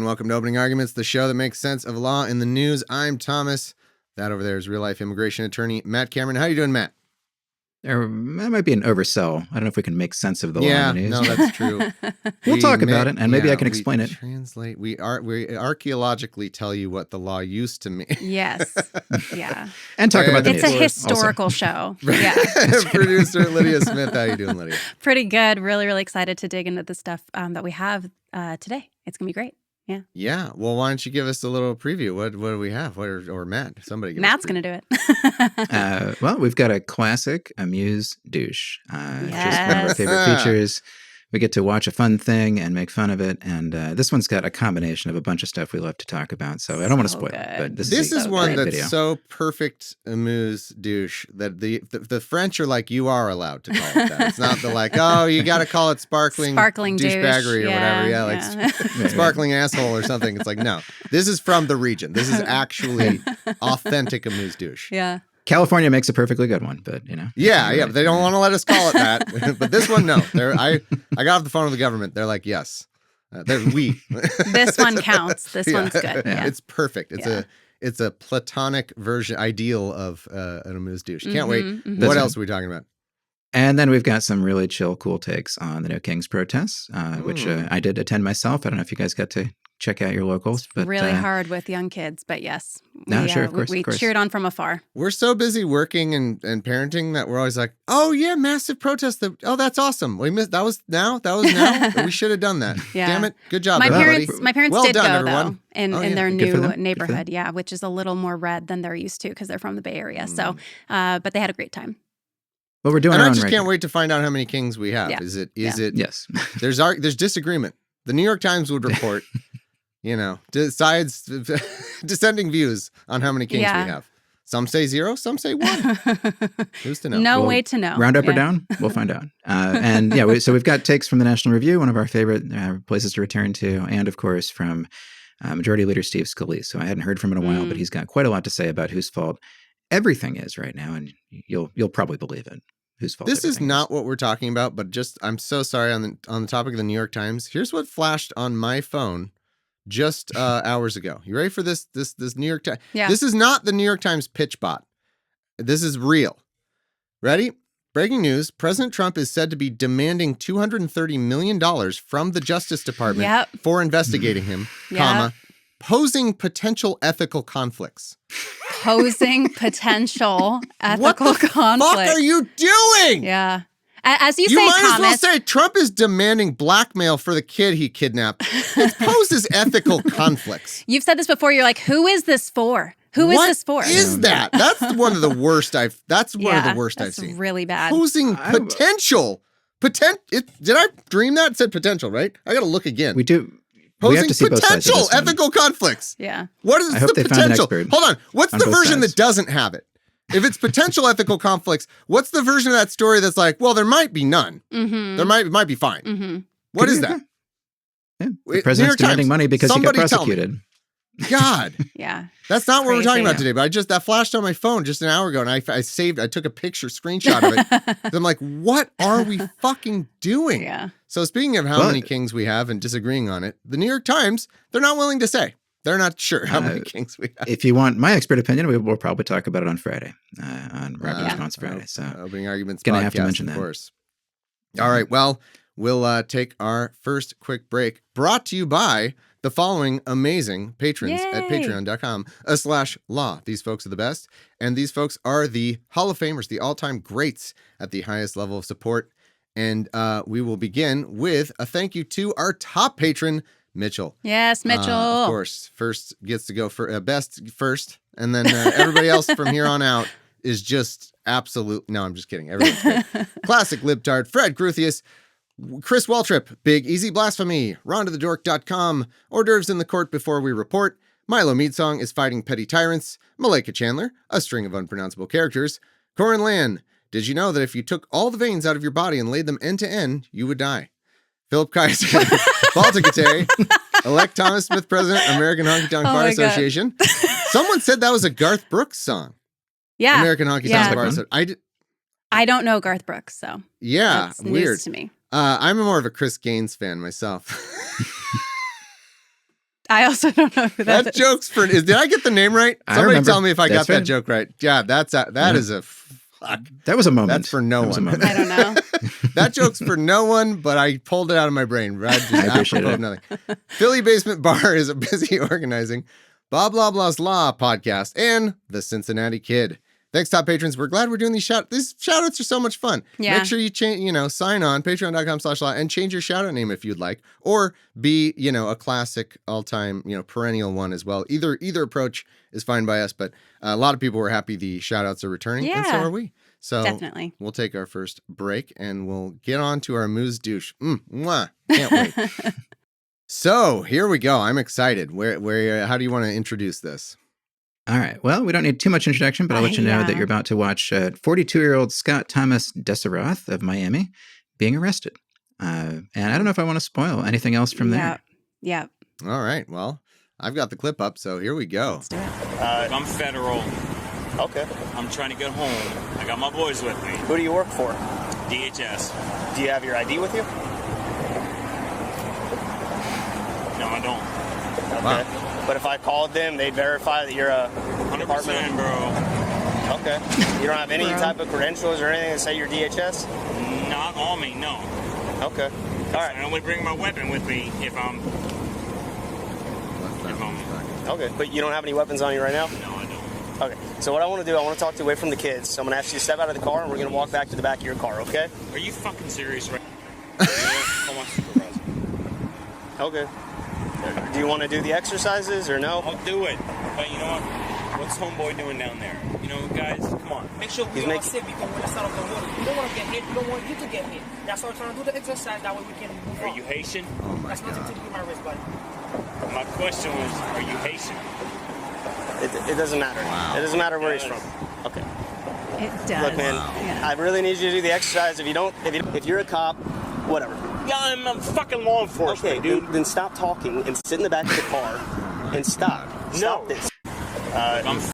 and welcome to Opening Arguments, the show that makes sense of law in the news. I'm Thomas. That over there is real-life immigration attorney Matt Cameron. How you doing, Matt? That might be an oversell. I don't know if we can make sense of the law in the news. No, that's true. We'll talk about it, and maybe I can explain it. We archaeologically tell you what the law used to mean. Yes. Yeah. And talk about the news. It's a historical show. Yeah. Producer Lydia Smith. How you doing, Lydia? Pretty good. Really, really excited to dig into the stuff that we have today. It's going to be great. Yeah. Yeah. Well, why don't you give us a little preview? What do we have? Or Matt? Somebody. Matt's going to do it. Well, we've got a classic amuse douche. Yes. Just one of our favorite features. We get to watch a fun thing and make fun of it. And this one's got a combination of a bunch of stuff we love to talk about. So I don't want to spoil it, but this is one that's video. so perfect amuse douche that the French are like, you are allowed to call it that. It's not the like, oh, you got to call it sparkling douchebaggery or whatever. Yeah, like sparkling asshole or something. It's like, no, this is from the region. This is actually authentic amuse douche. Yeah. California makes a perfectly good one, but you know. Yeah, but they don't want to let us call it that. But this one, no. I got off the phone with the government. They're like, yes, this one counts. This one's good. Yeah. It's perfect. It's a platonic version, ideal of an amuse douche. Can't wait. Mm-hmm. What else are we talking about? And then we've got some really chill, cool takes on the No Kings protests, which I did attend myself. I don't know if you guys got to check out your locals. But really hard with young kids, but yes. Of course. We cheered on from afar. We're so busy working and parenting that we're always like, oh yeah, massive protest. That's awesome. We missed, that was now. We should have done that. Yeah. Damn it. Good job, my everybody. My parents well did done, go, everyone. though, in their Good new neighborhood, which is a little more red than they're used to because they're from the Bay Area. So, but they had a great time. Well, we're doing and our I own just right can't here. wait to find out how many kings we have. Yeah. Is it? Yes. There's disagreement. The New York Times would report, dissenting views on how many kings we have. Some say 0, some say 1. Who's to know? No way to know. Round up or down? We'll find out. So we've got takes from the National Review, one of our favorite places to return to, and of course from Majority Leader Steve Scalise. So I hadn't heard from him in a while, but he's got quite a lot to say about whose fault everything is right now, and you'll probably believe it. Whose fault this is not what we're talking about, but just I'm so sorry on the topic of the New York Times. Here's what flashed on my phone just hours ago. You ready for this New York Times? Yeah. This is not the New York Times pitch bot. This is real. Ready? Breaking news. President Trump is said to be demanding $230 million from the Justice Department for investigating him, posing potential ethical conflicts. Posing potential ethical conflicts. What the fuck are you doing? Yeah. As you say, Thomas. You might as well say Trump is demanding blackmail for the kid he kidnapped. It poses ethical conflicts. You've said this before. You're like, who is this for? Who is this for? What is that? That's one of the worst I've That's seen. Really bad. Posing potential. Did I dream that? It said potential, right? I got to look again. We do. Posing we have to see both sides of potential this one. ethical conflicts. Yeah. What is I hope the they found an potential? expert Hold on. What's on the both version sides. that doesn't have it? If it's potential ethical conflicts, what's the version of that story that's like, well, there might be none. Mm-hmm. There might be fine. Mm-hmm. What is that? Yeah. The president's demanding money because he got prosecuted. God. Yeah. That's not what we're talking about today, but that flashed on my phone just an hour ago, and I took a screenshot of it. I'm like, what are we fucking doing? Yeah. So speaking of how many kings we have and disagreeing on it, the New York Times, they're not willing to say. They're not sure how many kings we have. If you want my expert opinion, we'll probably talk about it on Friday, on Rapid Response Friday. So Opening Arguments gonna podcast, have to mention of that. course. All right, well, we'll take our first quick break, brought to you by the following amazing patrons at patreon.com/law. These folks are the best, and these folks are the Hall of Famers, the all-time greats at the highest level of support. And we will begin with a thank you to our top patron, Mitchell. Yes, Mitchell. Of course, first gets to go for best first, and then everybody else from here on out is just absolute. No, I'm just kidding. Everyone's great. Classic Libtard, Fred Gruthius, Chris Waltrip, Big Easy Blasphemy, RontoTheDork.com, Hors d'oeuvres in the court before we report, Milo Meadsong is fighting petty tyrants, Malika Chandler, a string of unpronounceable characters, Corin Lan, did you know that if you took all the veins out of your body and laid them end to end, you would die? Philip Kaiser, Balticate, Elect Thomas Smith, President, American Honky Tonk Bar Association. Someone said that was a Garth Brooks song. Yeah. American Honky Tonk Bar Association. I don't know Garth Brooks, so. Yeah, that's weird. News to me. I'm more of a Chris Gaines fan myself. I also don't know who that That is. joke's for. Did I get the name right? I Somebody remember. tell me if I That's got that right. joke right. Yeah, that is a. Fuck. That was a moment. That's for no That was a one. moment. I don't know. That joke's for no one, but I pulled it out of my brain. I just appreciate apropos it. of nothing. Philly Basement Bar is a busy organizing Blah Blah Blah's Law podcast and the Cincinnati Kid. Thanks, top patrons. We're glad we're doing these shout-outs are so much fun. Yeah. Make sure you sign on patreon.com/law and change your shout-out name if you'd like, or be, a classic all-time, perennial one as well. Either approach is fine by us, but a lot of people were happy the shout-outs are returning, and so Yeah. are we. So Definitely. we'll take our first break and we'll get on to our amuse douche. Mwah. Can't wait. So here we go. I'm excited. How do you want to introduce this? All right. Well, we don't need too much introduction, but I'll let you know that Yeah. you're about to watch 42-year-old Scott Thomas Deseroth of Miami being arrested. And I don't know if I want to spoil anything else from there. Yeah. All right. Well, I've got the clip up, so here we go. Let's do it. I'm federal. Okay. I'm trying to get home. I got my boys with me. Who do you work for? DHS. Do you have your ID with you? No, I don't. Okay. Wow. But if I called them, they'd verify that you're a 100%, department. bro. Okay. You don't have any Bro. type of credentials or anything that say you're DHS? Not on me, no. Okay. All I right. only bring my weapon with me if I'm... Okay. But you don't have any weapons on you right now? No, I don't. Okay. So what I want to do, I want to talk to you away from the kids. So I'm going to ask you to step out of the car and we're going to walk back to the back of your car, okay? Are you fucking serious right now? Call my supervisor. Okay. Do you want to do the exercises or no? I'll do it. But you know what? What's homeboy doing down there? Guys, come on. Make sure we He's all making- sit because when it's out of the water, we don't want to get hit. We don't want you to get hit. That's why we're trying to do the exercise. That way we can move Are on. you Haitian? Oh my That's nothing to God. do with my wrist, buddy. My question was, are you Haitian? It doesn't matter. Wow. It doesn't matter where he's It from. does. Okay. It does. Look, man, Yeah. I really need you to do the exercise. If you're a cop, whatever. Yeah, I'm a fucking law enforcement, Okay, dude. then stop talking and sit in the back of the car and stop. Stop this.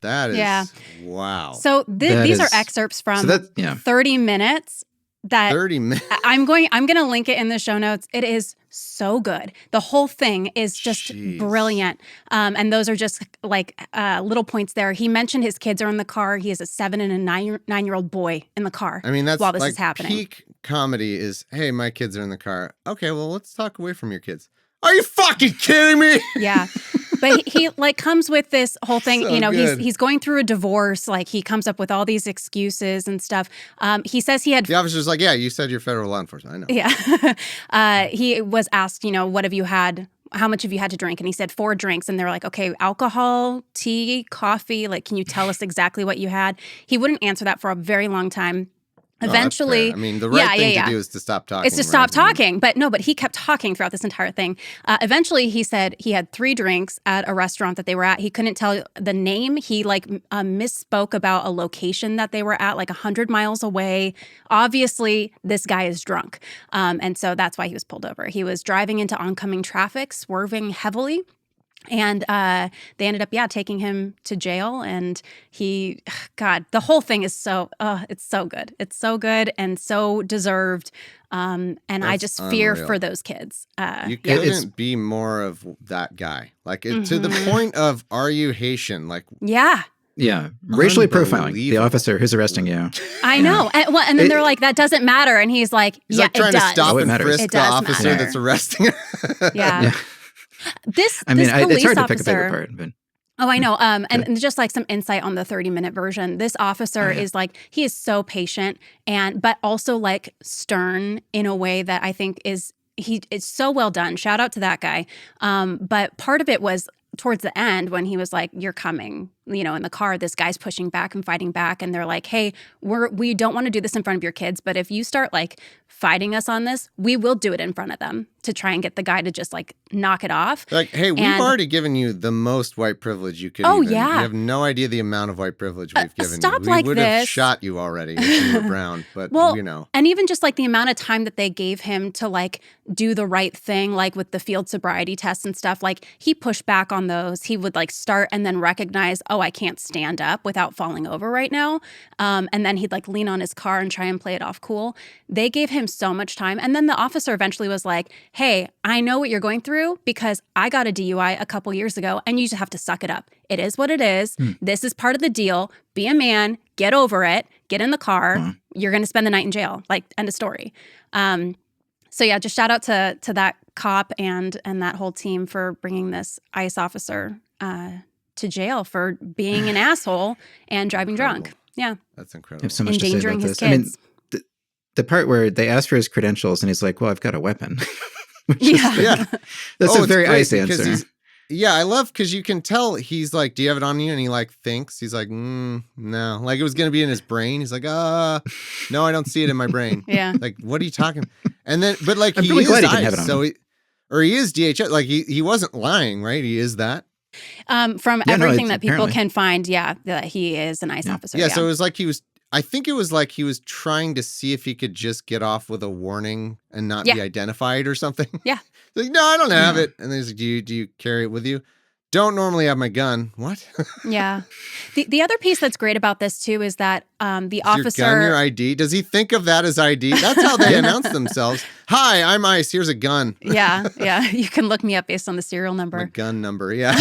That is, Yeah. wow. So That these are is- excerpts from So that, yeah. 30 minutes that 30 minutes. I'm going to link it in the show notes. It is so good. The whole thing is just Jeez. brilliant. And those are just like little points there. He mentioned his kids are in the car. He has a 7 and a 9-year-old boy in the car. I mean, that's while this like is happening. peak comedy is, hey, my kids are in the car. Okay, well, let's talk away from your kids. Are you fucking kidding me? Yeah. But he like comes with this whole thing, So good. he's going through a divorce, like he comes up with all these excuses and stuff. He says he had The officer's like, yeah, you said you're federal law enforcement. I know. Yeah. He was asked, what have you had? How much have you had to drink? And he said 4 drinks. And they're like, okay, alcohol, tea, coffee. Like, can you tell us exactly what you had? He wouldn't answer that for a very long time. Oh, that's Eventually, fair. I mean, the right thing to do is to stop talking. It's to stop talking. But he kept talking throughout this entire thing. Eventually, he said he had 3 drinks at a restaurant that they were at. He couldn't tell the name. He misspoke about a location that they were at, like 100 miles away. Obviously, this guy is drunk. And so that's why he was pulled over. He was driving into oncoming traffic, swerving heavily. And they ended up, taking him to jail. And the whole thing is it's so good. It's so good and so deserved. And I That's just fear unreal. for those kids. You Yeah, couldn't be more of that guy. Like, to the point of, are you Haitian? Like, Yeah. Yeah. Racially profiling the Unbelievable. officer who's arresting you. I know. And then they're like, that doesn't matter. And he's like, he's yeah, like trying it to does. stop Oh, it and matters. frisk It the does officer matter. that's arresting him. Yeah. Yeah. This I mean, police it's hard to pick a officer, favorite part, but Oh, I know. And just like some insight on the 30-minute version. This officer is like, he is so patient but also like stern in a way that I think it's so well done. Shout out to that guy. But part of it was towards the end when he was like, you're coming, in the car, this guy's pushing back and fighting back. And they're like, hey, we don't want to do this in front of your kids. But if you start like fighting us on this, we will do it in front of them to try and get the guy to just like knock it off. Like, hey, we've And- already given you the most white privilege you could. Oh, even. yeah. You have no idea the amount of white privilege we've given stop you. We like would have this. shot you already if you were brown, but Well, you know. and even just like the amount of time that they gave him to like do the right thing, like with the field sobriety tests and stuff, like he pushed back on those. He would like start and then recognize, oh, I can't stand up without falling over right now. And then he'd like lean on his car and try and play it off cool. They gave him so much time. And then the officer eventually was like, hey, I know what you're going through because I got a DUI a couple years ago and you just have to suck it up. It is what it is. This is part of the deal. Be a man, get over it, get in the car. You're going to spend the night in jail. Like, end of story. So yeah, just shout out to that cop and that whole team for bringing this ICE officer to jail for being an asshole and driving drunk. Yeah. That's I incredible. have so much to say Endangering about his this. I mean, kids. the part where they ask for his credentials and he's like, well, I've got a weapon. Yeah. That's a it's very great ICE because answer. Yeah, I love because you can tell he's like, do you have it on you? And he like thinks, he's like, no. Like it was going to be in his brain. He's like, no, I don't see it in my brain. Yeah. Like, what are you talking? And then, but like I'm he really is glad he didn't ICE, have it on so him. he is DHS. Like he wasn't lying, right? He is that. From Yeah, no, everything it's that people apparently. can find, that he is an ICE officer. Yeah, so it was like I think it was like he was trying to see if he could just get off with a warning and not be identified or something. Yeah. Like, no, I don't have it. And then he's like, do you carry it with you? Don't normally have my gun. What? Yeah. The other piece that's great about this too is that the Is officer. your gun your ID? Does he think of that as ID? That's how they announce themselves. Hi, I'm ICE. Here's a gun. Yeah. You can look me up based on the serial My number. gun number. Yeah.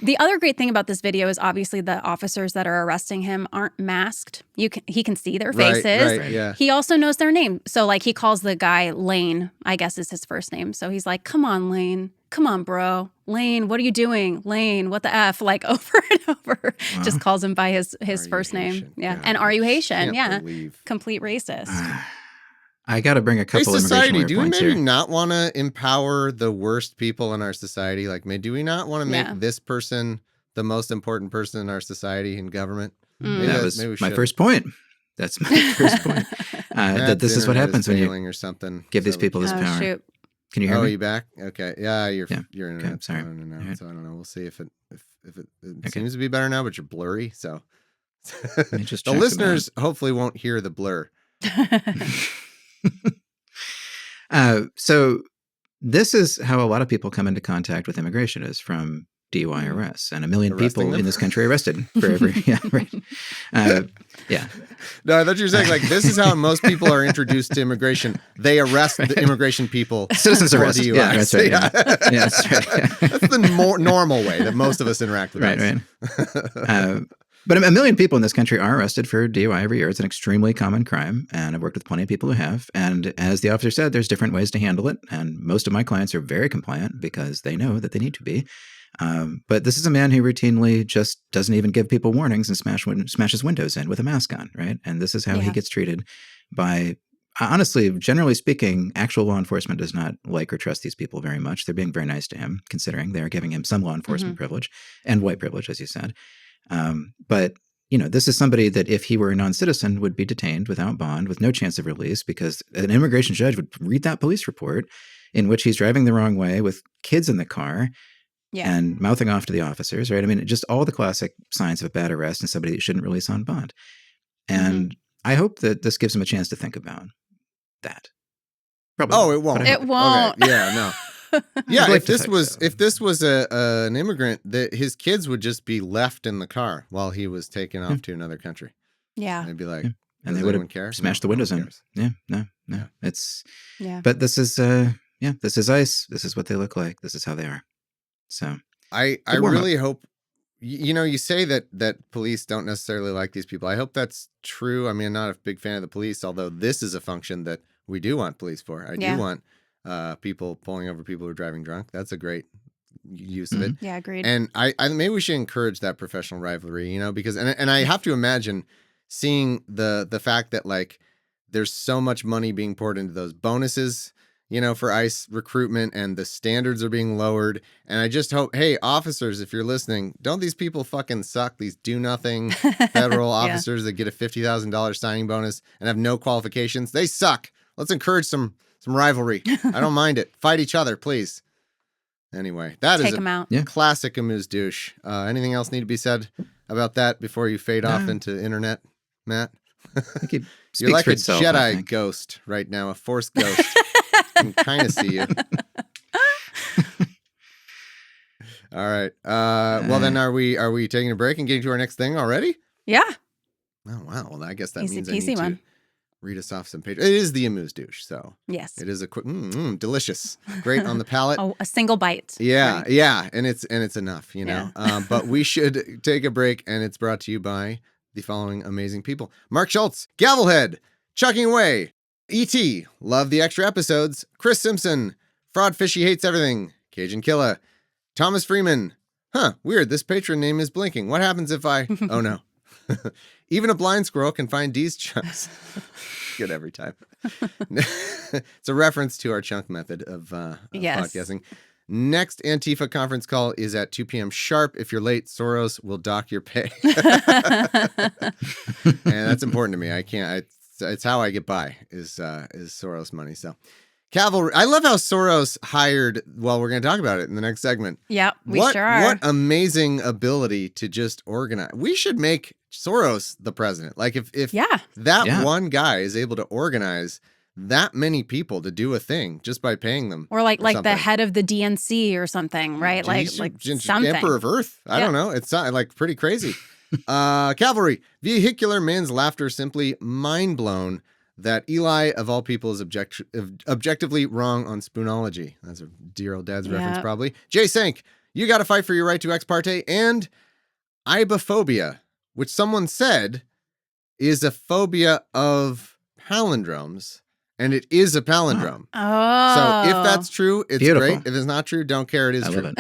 The other great thing about this video is obviously the officers that are arresting him aren't masked. He can see their faces. Right, yeah. He also knows their name. So like he calls the guy Lane, I guess is his first name. So he's like, come on, Lane. Come on, bro. Lane, what are you doing? Lane, what the F? Like over and over. Just calls him by his first name. Haitian? Yeah. God, And are you Haitian? Can't Yeah. believe. Complete racist. I got to bring a Hey, couple society, immigration do we points maybe here. not want to empower the worst people in our society? Like, do we not want to make this person the most important person in our society and government? Maybe That was maybe we my should. first point. That's my first point. That this is what Internet happens when you failing or something. give these So we people this Oh, power. shoot. Can you hear Oh, me? you back? Okay. Yeah, your Yeah. internet's sorry. going in and out, Alright. so I don't know. We'll see if it Okay. seems to be better now, but you're blurry. So me just the check listeners hopefully won't hear the blur. So this is how a lot of people come into contact with immigration is from DUI arrests, and 1 million Arresting people them? in this country arrested for every yeah right yeah No, I thought you were saying like this is how most people are introduced to immigration. They arrest the immigration people. citizens for arrest. DUIs. Yeah, that's right. Yeah, that's right. Yeah. That's the more normal way that most of us interact with Right, us. right. But 1 million people in this country are arrested for DUI every year. It's an extremely common crime, and I've worked with plenty of people who have. And as the officer said, there's different ways to handle it, and most of my clients are very compliant because they know that they need to be. But this is a man who routinely just doesn't even give people warnings and smashes windows in with a mask on, right? And this is how he gets treated by, honestly, generally speaking, actual law enforcement does not like or trust these people very much. They're being very nice to him, considering they're giving him some law enforcement privilege and white privilege, as you said. But, you know, this is somebody that if he were a non-citizen would be detained without bond with no chance of release because an immigration judge would read that police report in which he's driving the wrong way with kids in the car and mouthing off to the officers, right? I mean, just all the classic signs of a bad arrest and somebody that shouldn't release on bond. And I hope that this gives him a chance to think about that. Probably. Oh, it won't. It won't. Okay. Yeah, no. Yeah, I'd like if to this think was so. if this was an immigrant, his kids would just be left in the car while he was taken off to another country. Yeah. They'd be like, And does they would anyone have care? smashed the No, windows no one in. cares. Yeah, no. Yeah. It's, Yeah. but this is, this is ICE. This is what they look like. This is how they are. So I Good warm-up. really hope, you say that police don't necessarily like these people. I hope that's true. I mean, I'm not a big fan of the police, although this is a function that we do want police for. I do want people pulling over people who are driving drunk. That's a great use of it. Yeah, agreed. And I maybe we should encourage that professional rivalry, because and I have to imagine seeing the fact that like there's so much money being poured into those bonuses, for ICE recruitment, and the standards are being lowered. And I just hope, hey, officers, if you're listening, don't these people fucking suck? These do nothing federal officers that get a $50,000 signing bonus and have no qualifications. They suck. Let's encourage some rivalry. I don't mind it. Fight each other, please. Anyway, that is Take them out. Yeah. classic amuse douche. Anything else need to be said about that before you fade off into internet, Matt? I think it You're speaks like for a itself, I Jedi think. ghost right now, a Force ghost. I can kind of see you. All right. Well, then are we taking a break and getting to our next thing already? Yeah. Oh, wow. Well, I guess that Easy means I peasy need one. to read us off some pages. It is the amuse douche, so Yes. it is a quick, delicious, great on the palate. Oh, a single bite. Yeah, Right. yeah, and it's enough, you know. But we should take a break, and it's brought to you by the following amazing people: Mark Schultz, Gavelhead, Chucking Away, E.T., Love the Extra Episodes, Chris Simpson, Fraud Fishy Hates Everything, Cajun Killa, Thomas Freeman. Weird, this patron name is blinking. What happens if I... Oh, no. Even a blind squirrel can find these chunks. Good every time. It's a reference to our chunk method of podcasting. Next Antifa conference call is at 2 p.m. sharp. If you're late, Soros will dock your pay. And that's important to me. I can't. It's how I get by is Soros money. So cavalry. I love how Soros hired. Well, we're going to talk about it in the next segment. Yep, we sure are. What amazing ability to just organize. We should make Soros the president. Like if that one guy is able to organize that many people to do a thing just by paying them, or like the head of the DNC or something, right? Like something. Emperor of Earth. I don't know. It's like pretty crazy. Cavalry. Vehicular man's laughter simply mind blown that Eli of all people is objectively wrong on spoonology. That's a dear old dad's reference probably. Jay Sank. You got to fight for your right to ex parte. And ibophobia, which someone said is a phobia of palindromes. And it is a palindrome. Oh. So if that's true, it's Beautiful. great. If it's not true, don't care. It is true.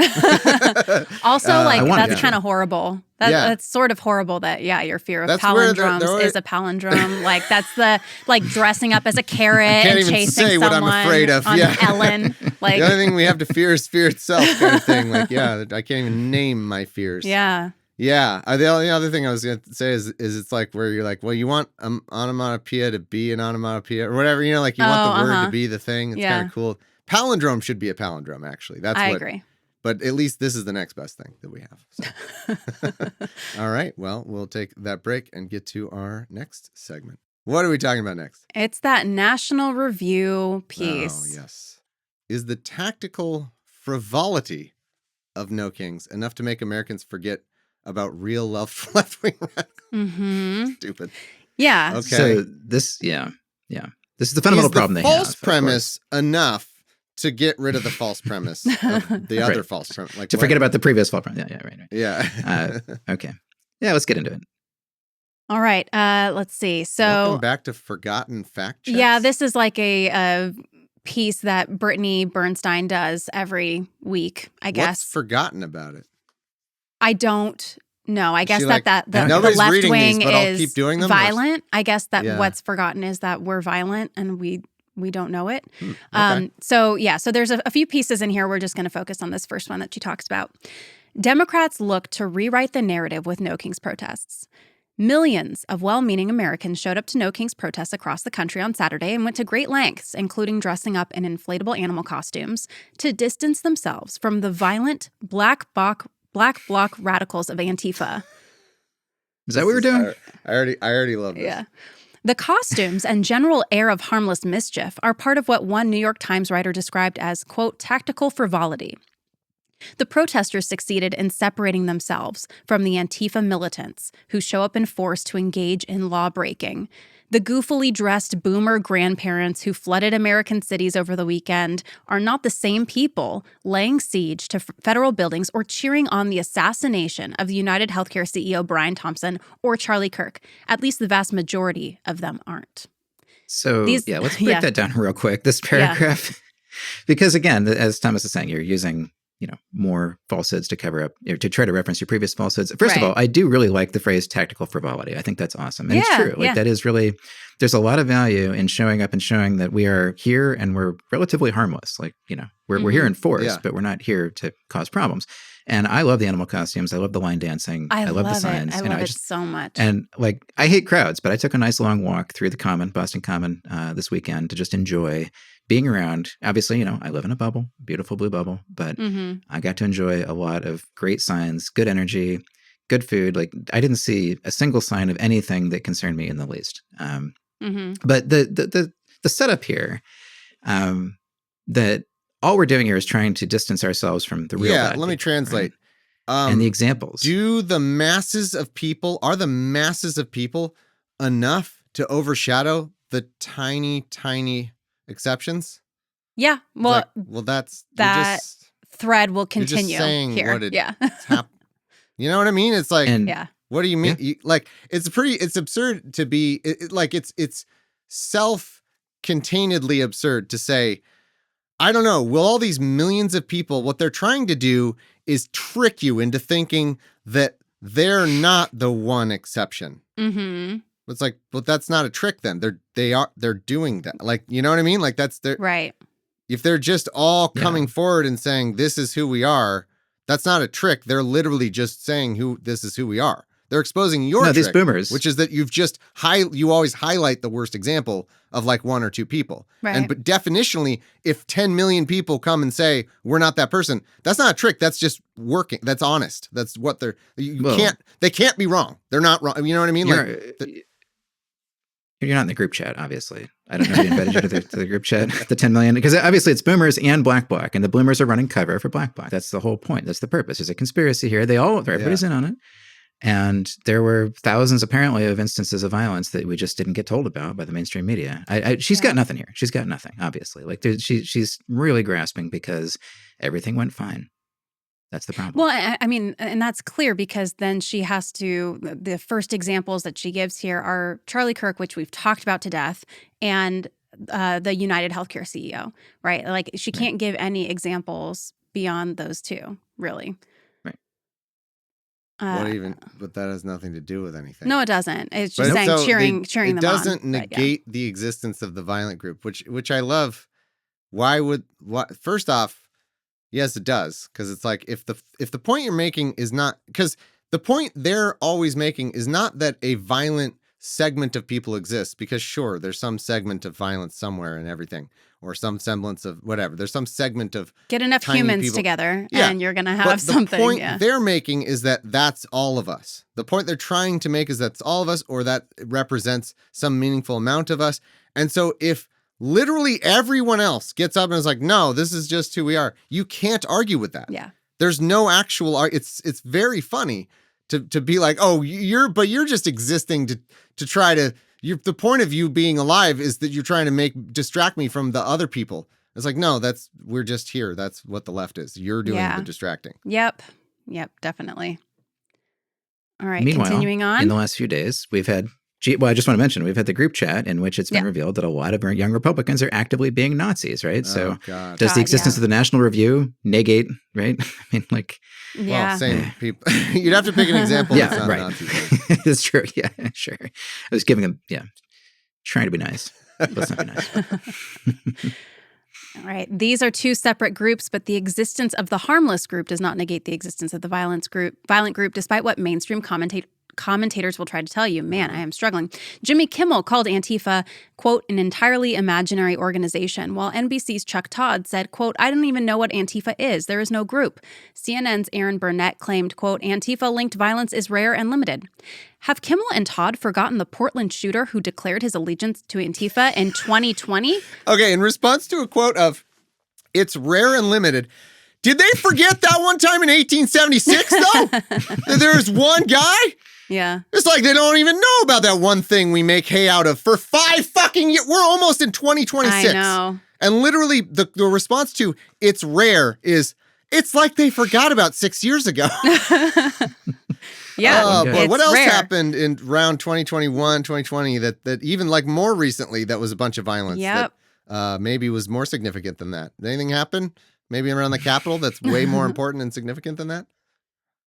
Also, that's kind of horrible. That's sort of horrible that, your fear of palindromes is a palindrome. Like, that's the, dressing up as a carrot and chasing say someone what I'm afraid of. on Ellen. Like, the only thing we have to fear is fear itself kind of thing. Like, I can't even name my fears. Yeah. Yeah. The only other thing I was going to say is it's like where you're like, well, you want onomatopoeia to be an onomatopoeia or whatever, you want the word to be the thing. It's kind of cool. Palindrome should be a palindrome, actually. I agree. But at least this is the next best thing that we have. So. All right. Well, we'll take that break and get to our next segment. What are we talking about next? It's that National Review piece. Oh, yes. Is the tactical frivolity of No Kings enough to make Americans forget about real left-wing radicals? Mm-hmm. Stupid. Yeah. Okay. So this is the fundamental problem they have. False premise enough to get rid of the false premise of the other false premise. Like to forget about the previous false premise. Yeah, right. Yeah. Okay. Yeah, let's get into it. All right. Let's see. So welcome back to Forgotten Fact Checks. Yeah, this is like a piece that Brittany Bernstein does every week, I guess. What's forgotten about it? I don't know. I guess the left wing is doing them, violent. I guess that what's forgotten is that we're violent and we don't know it. Okay. So there's a few pieces in here. We're just going to focus on this first one that she talks about. Democrats look to rewrite the narrative with No Kings protests. Millions of well-meaning Americans showed up to No Kings protests across the country on Saturday and went to great lengths, including dressing up in inflatable animal costumes, to distance themselves from the violent black bloc radicals of Antifa. Is that what we're doing? I already love this. Yeah. The costumes and general air of harmless mischief are part of what one New York Times writer described as, quote, tactical frivolity. The protesters succeeded in separating themselves from the Antifa militants who show up in force to engage in law-breaking. The goofily dressed boomer grandparents who flooded American cities over the weekend are not the same people laying siege to federal buildings or cheering on the assassination of the United Healthcare CEO Brian Thompson or Charlie Kirk. At least the vast majority of them aren't. So, let's break that down real quick, this paragraph. Yeah. Because again, as Thomas is saying, you're using more falsehoods to cover up, to try to reference your previous falsehoods. First of all, I do really like the phrase tactical frivolity. I think that's awesome. And it's true. That is really, there's a lot of value in showing up and showing that we are here and we're relatively harmless. We're here in force, but we're not here to cause problems. And I love the animal costumes. I love the line dancing. I love the signs. I love it so much. And I hate crowds, but I took a nice long walk through the Boston Common this weekend to just enjoy being around. Obviously, I live in a bubble, beautiful blue bubble, but I got to enjoy a lot of great signs, good energy, good food. I didn't see a single sign of anything that concerned me in the least. But the setup here, that all we're doing here is trying to distance ourselves from the real bad let me people, translate. Right? and the examples. Are the masses of people enough to overshadow the tiny, tiny exceptions? Yeah. Well, that's that thread will you're just continue saying here. what Yeah. You know what I mean? It's like, Yeah. what do you mean? It's absurd to be it's self-containedly absurd to say, I don't know, will all these millions of people, what they're trying to do is trick you into thinking that they're not the one exception. Mm-hmm. It's like, but that's not a trick then. They're doing that. Like, you know what I mean? Like that's their Right. If they're just all coming forward and saying this is who we are, that's not a trick. They're literally just saying this is who we are. They're exposing your trick, these boomers, which is that you've just you always highlight the worst example of like one or two people. Right. But definitionally, if 10 million people come and say we're not that person, that's not a trick. That's just working. That's honest. That's what they can't be wrong. They're not wrong. You know what I mean? You're not in the group chat, obviously. I don't know who invited you to the group chat, the 10 million, because obviously it's boomers and black, and the boomers are running cover for black. That's the whole point. That's the purpose. There's a conspiracy here. Everybody's in on it. And there were thousands, apparently, of instances of violence that we just didn't get told about by the mainstream media. She's got nothing here. She's got nothing, obviously. Like she's really grasping because everything went fine. That's the problem. Well, I mean, and that's clear because then she has to, the first examples that she gives here are Charlie Kirk, which we've talked about to death, and the United Healthcare CEO, right? Like she can't give any examples beyond those two, really. Right. But that has nothing to do with anything. No, it doesn't. It's just saying cheering them on. It doesn't negate the existence of the violent group, which I love. First off, yes, it does. Because it's like if the point you're making is not, because the point they're always making is not that a violent segment of people exists, because sure, there's some segment of violence somewhere in everything, or some semblance of whatever. There's some segment of get enough humans together, and you're going to have something. The point they're making is that that's all of us. The point they're trying to make is that's all of us, or that represents some meaningful amount of us. And so if literally everyone else gets up and is like, no, this is just who we are, you can't argue with that. Yeah. There's no actual it's very funny to be like, oh, you're just existing to try to, the point of you being alive is that you're trying to distract me from the other people. It's like, no, we're just here. That's what the left is. You're doing the distracting. Yep, definitely. All right, Meanwhile, continuing on. In the last few days, we've had, I just want to mention, we've had the group chat in which it's been revealed that a lot of young Republicans are actively being Nazis, right? So does the existence of the National Review negate, right? I mean, like... Well, same people. You'd have to pick an example. Yeah, that's not right. Nazis. That's true. Yeah, sure. I was giving them, trying to be nice. Let's not be nice. All right. These are two separate groups, but the existence of the harmless group does not negate the existence of the violent group, despite what mainstream commentators will try to tell you. Man, I am struggling. Jimmy Kimmel called Antifa, quote, an entirely imaginary organization, while NBC's Chuck Todd said, quote, I don't even know what Antifa is. There is no group. CNN's Aaron Burnett claimed, quote, Antifa-linked violence is rare and limited. Have Kimmel and Todd forgotten the Portland shooter who declared his allegiance to Antifa in 2020? Okay, in response to a quote of, it's rare and limited, did they forget that one time in 1876, though? That there's one guy? Yeah. It's like they don't even know about that one thing we make hay out of for 5 fucking years. We're almost in 2026. I know. And literally the response to it's rare is, it's like they forgot about 6 years ago. Yeah. Boy, what else rare. happened in around 2021, 2020 that even like more recently that was a bunch of violence that maybe was more significant than that? Did anything happen? Maybe around the Capitol that's way more important and significant than that?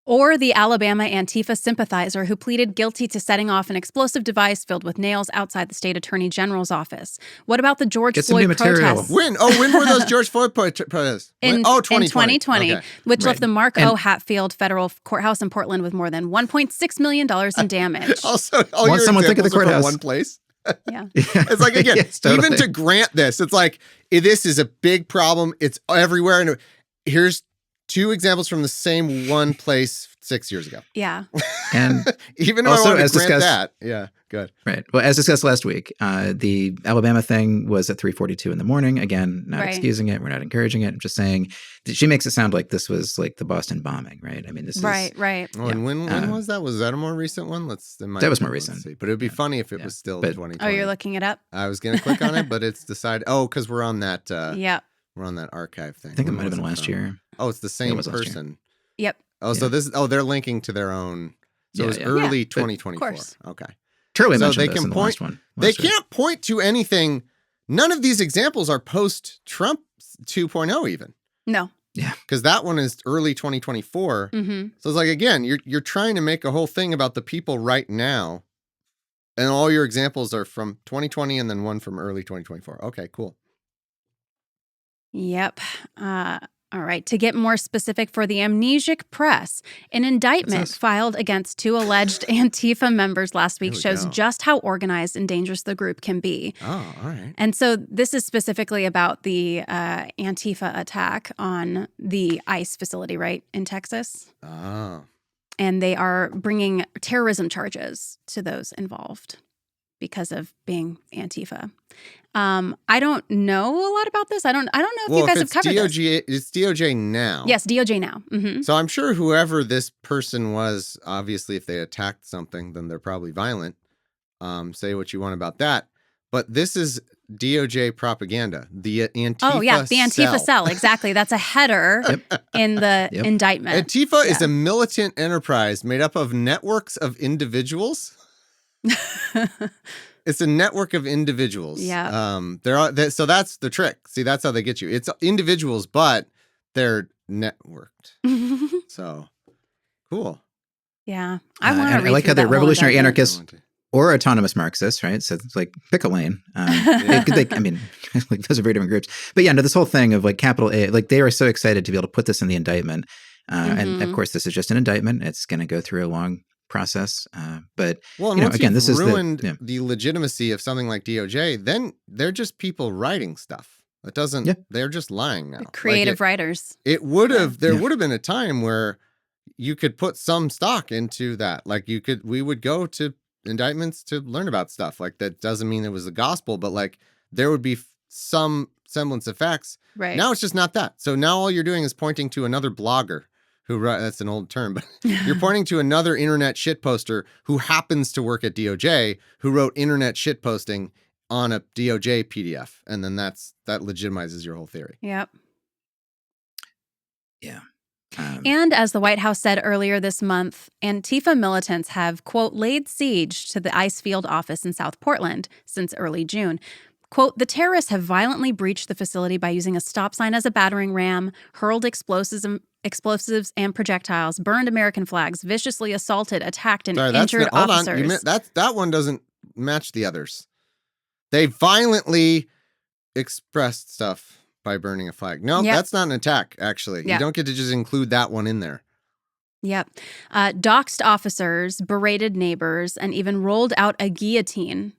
Or the Alabama Antifa sympathizer who pleaded guilty to setting off an explosive device filled with nails outside the state attorney general's office. What about the George Floyd protests? When were those George Floyd protests? In 2020, okay. Which left the Mark O. Hatfield federal courthouse in Portland with more than $1.6 million in damage. Also, all your someone think of the examples are from courthouse. one place. Yeah. It's like, again, Yes, totally. even to grant this, it's like, this is a big problem. It's everywhere. And here's 2 examples from the same one place 6 years ago. Yeah. And even if also, I want as to grant discussed, that, Good. Right. Well, as discussed last week, the Alabama thing was at 3:42 in the morning. Again, not Right. excusing it. We're not encouraging it. I'm just saying that she makes it sound like this was like the Boston bombing, right? I mean, this Right. is Oh, and when was that? Was that a more recent one? That was more recent. See. But it would be funny if it was still in 2020. Oh, you're looking it up? I was going to click on it, but it's decided. Oh, because we're on that. Yep. We're on that archive thing. I think it When might have was been last from? year. Oh, it's the same was last year. person. Yep. Oh, so this. Oh, they're linking to their own. So it was early 2024. Of course. Okay. Turley So mentioned they this can in the point. last one. They last week. can't point to anything. None of these examples are post Trump 2.0 even, No. because that one is early 2024. Mm-hmm. So it's like, again, you're trying to make a whole thing about the people right now, and all your examples are from 2020 and then one from early 2024. Okay, cool. Yep. All right. To get more specific for the amnesic press, an indictment What's this? filed against 2 alleged Antifa members last week There we shows go. just how organized and dangerous the group can be. Oh, all right. And so this is specifically about the Antifa attack on the ICE facility, right, in Texas. Oh, And they are bringing terrorism charges to those involved because of being Antifa. I don't know a lot about this. I don't know if well, you guys if have it's covered this. DOJ, it's DOJ now. Yes, DOJ now. Mm-hmm. So I'm sure whoever this person was, obviously, if they attacked something, then they're probably violent. Say what you want about that. But this is DOJ propaganda. The Antifa Oh, yeah, the Antifa cell. cell. Exactly. That's a header in the Yep. indictment. Antifa is Yeah. a militant enterprise made up of networks of individuals. It's a network of individuals. Yeah. So that's the trick. See, that's how they get you. It's individuals, but they're networked. So cool. Yeah. I want to and read I like through how they're that whole revolutionary indictment. anarchists or autonomous Marxists, right? So it's like pick a lane. I mean, like those are very different groups. But yeah, no, this whole thing of like capital A, like they are so excited to be able to put this in the indictment. And of course, this is just an indictment. It's going to go through a long process. But Well, and you know, once again, you've this is ruined the legitimacy of something like DOJ, then they're just people writing stuff. It doesn't. Yeah. They're just lying now. Creative writers. It would have. There Yeah. would have been a time where you could put some stock into that. Like we would go to indictments to learn about stuff. Like that doesn't mean it was the gospel, but like there would be some semblance of facts. Right. Now it's just not that. So now all you're doing is pointing to another blogger who that's an old term, but you're pointing to another internet shitposter who happens to work at DOJ who wrote internet shitposting on a DOJ PDF. And then that legitimizes your whole theory. Yep. yeah. And as the White House said earlier this month, Antifa militants have, quote, laid siege to the ICE field office in South Portland since early June. Quote, the terrorists have violently breached the facility by using a stop sign as a battering ram, hurled explosives and projectiles, burned American flags, viciously assaulted, attacked, and injured officers. Hold on. That one doesn't match the others. They violently expressed stuff by burning a flag. No, Yep. that's not an attack, actually. Yep. You don't get to just include that one in there. Yep. Doxed officers, berated neighbors, and even rolled out a guillotine.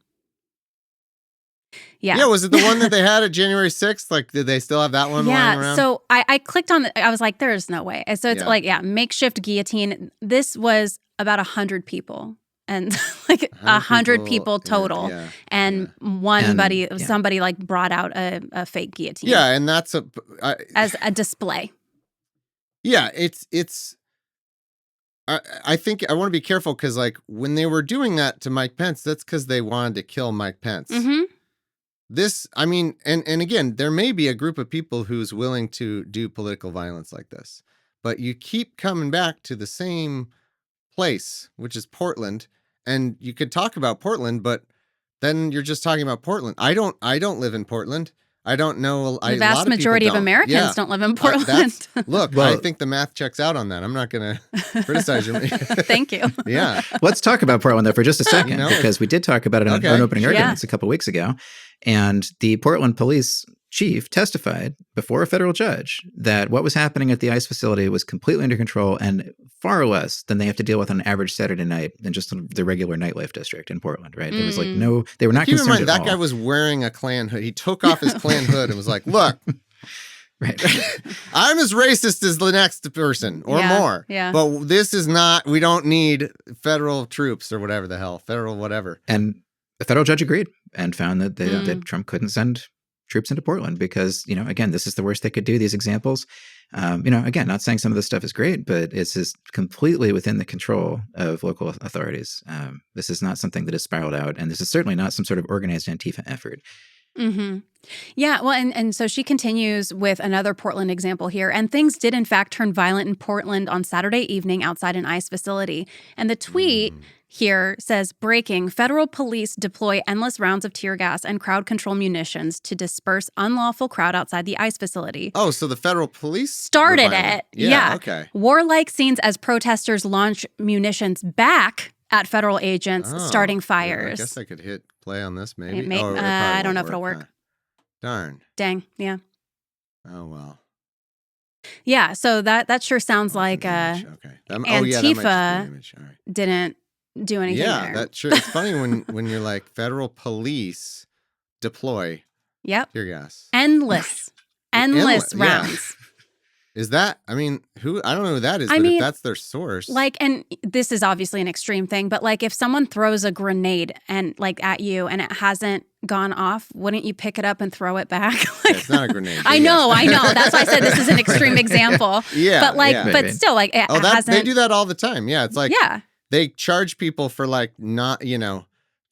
Yeah, was it the one that they had at January 6th? Like, did they still have that one lying around? So I clicked on I was like, there's no way. So it's Yeah. makeshift guillotine. This was about 100 people. And like 100 people total. Yeah. And somebody like brought out a fake guillotine. Yeah, and that's as a display. Yeah, it's. I think I want to be careful because, like, when they were doing that to Mike Pence, that's because they wanted to kill Mike Pence. Mm-hmm. This, I mean, and again, there may be a group of people who's willing to do political violence like this, but you keep coming back to the same place, which is Portland, and you could talk about Portland, but then you're just talking about Portland. I don't live in Portland. I don't know. The vast majority of Americans don't live in Portland. Look, Well- I think the math checks out on that. I'm not going to criticize you. Thank you. Yeah. Let's talk about Portland, though, for just a second, No. because we did talk about it in Okay. an opening Yeah. arguments a couple weeks ago. And the Portland police chief testified before a federal judge that what was happening at the ICE facility was completely under control and far less than they have to deal with on an average Saturday night than just the regular nightlife district in Portland, right? There was like they were not Keep in concerned mind, at that all. guy was wearing a Klan hood. He took off his Klan hood and was like, look, Right. I'm as racist as the next person or Yeah, more. yeah. But this is not, we don't need federal troops or whatever the hell, federal whatever. And the federal judge agreed and found that that Trump couldn't send troops into Portland because, again, this is the worst they could do, these examples. Again, not saying some of this stuff is great, but it's just completely within the control of local authorities. This is not something that has spiraled out, and this is certainly not some sort of organized Antifa effort. Mm-hmm. Yeah, well, and so she continues with another Portland example here. And things did, in fact, turn violent in Portland on Saturday evening outside an ICE facility. And the tweet here says, breaking, federal police deploy endless rounds of tear gas and crowd control munitions to disperse unlawful crowd outside the ICE facility. Oh, so the federal police Started were violent. it. Yeah. Okay. Warlike scenes as protesters launch munitions back at federal agents, starting fires. I guess I could hit play on this maybe. It probably I don't know won't if it'll work. huh? Darn. Dang, yeah. Oh, well. Yeah, so that sure sounds like Okay. That might Antifa just be an image. All right. didn't do anything Yeah, there. that sure. It's funny when you're like federal police deploy Yep. tear gas. Endless Endless, yeah. rounds. Is that? I mean, who? I don't know who that is. I but mean, if that's their source, And this is obviously an extreme thing, but like if someone throws a grenade and like at you and it hasn't gone off, wouldn't you pick it up and throw it back? it's not a grenade. I know. That's why I said this is an extreme example. Yeah, but yeah. but still, like it hasn't. They do that all the time. Yeah, it's like Yeah. they charge people for like not,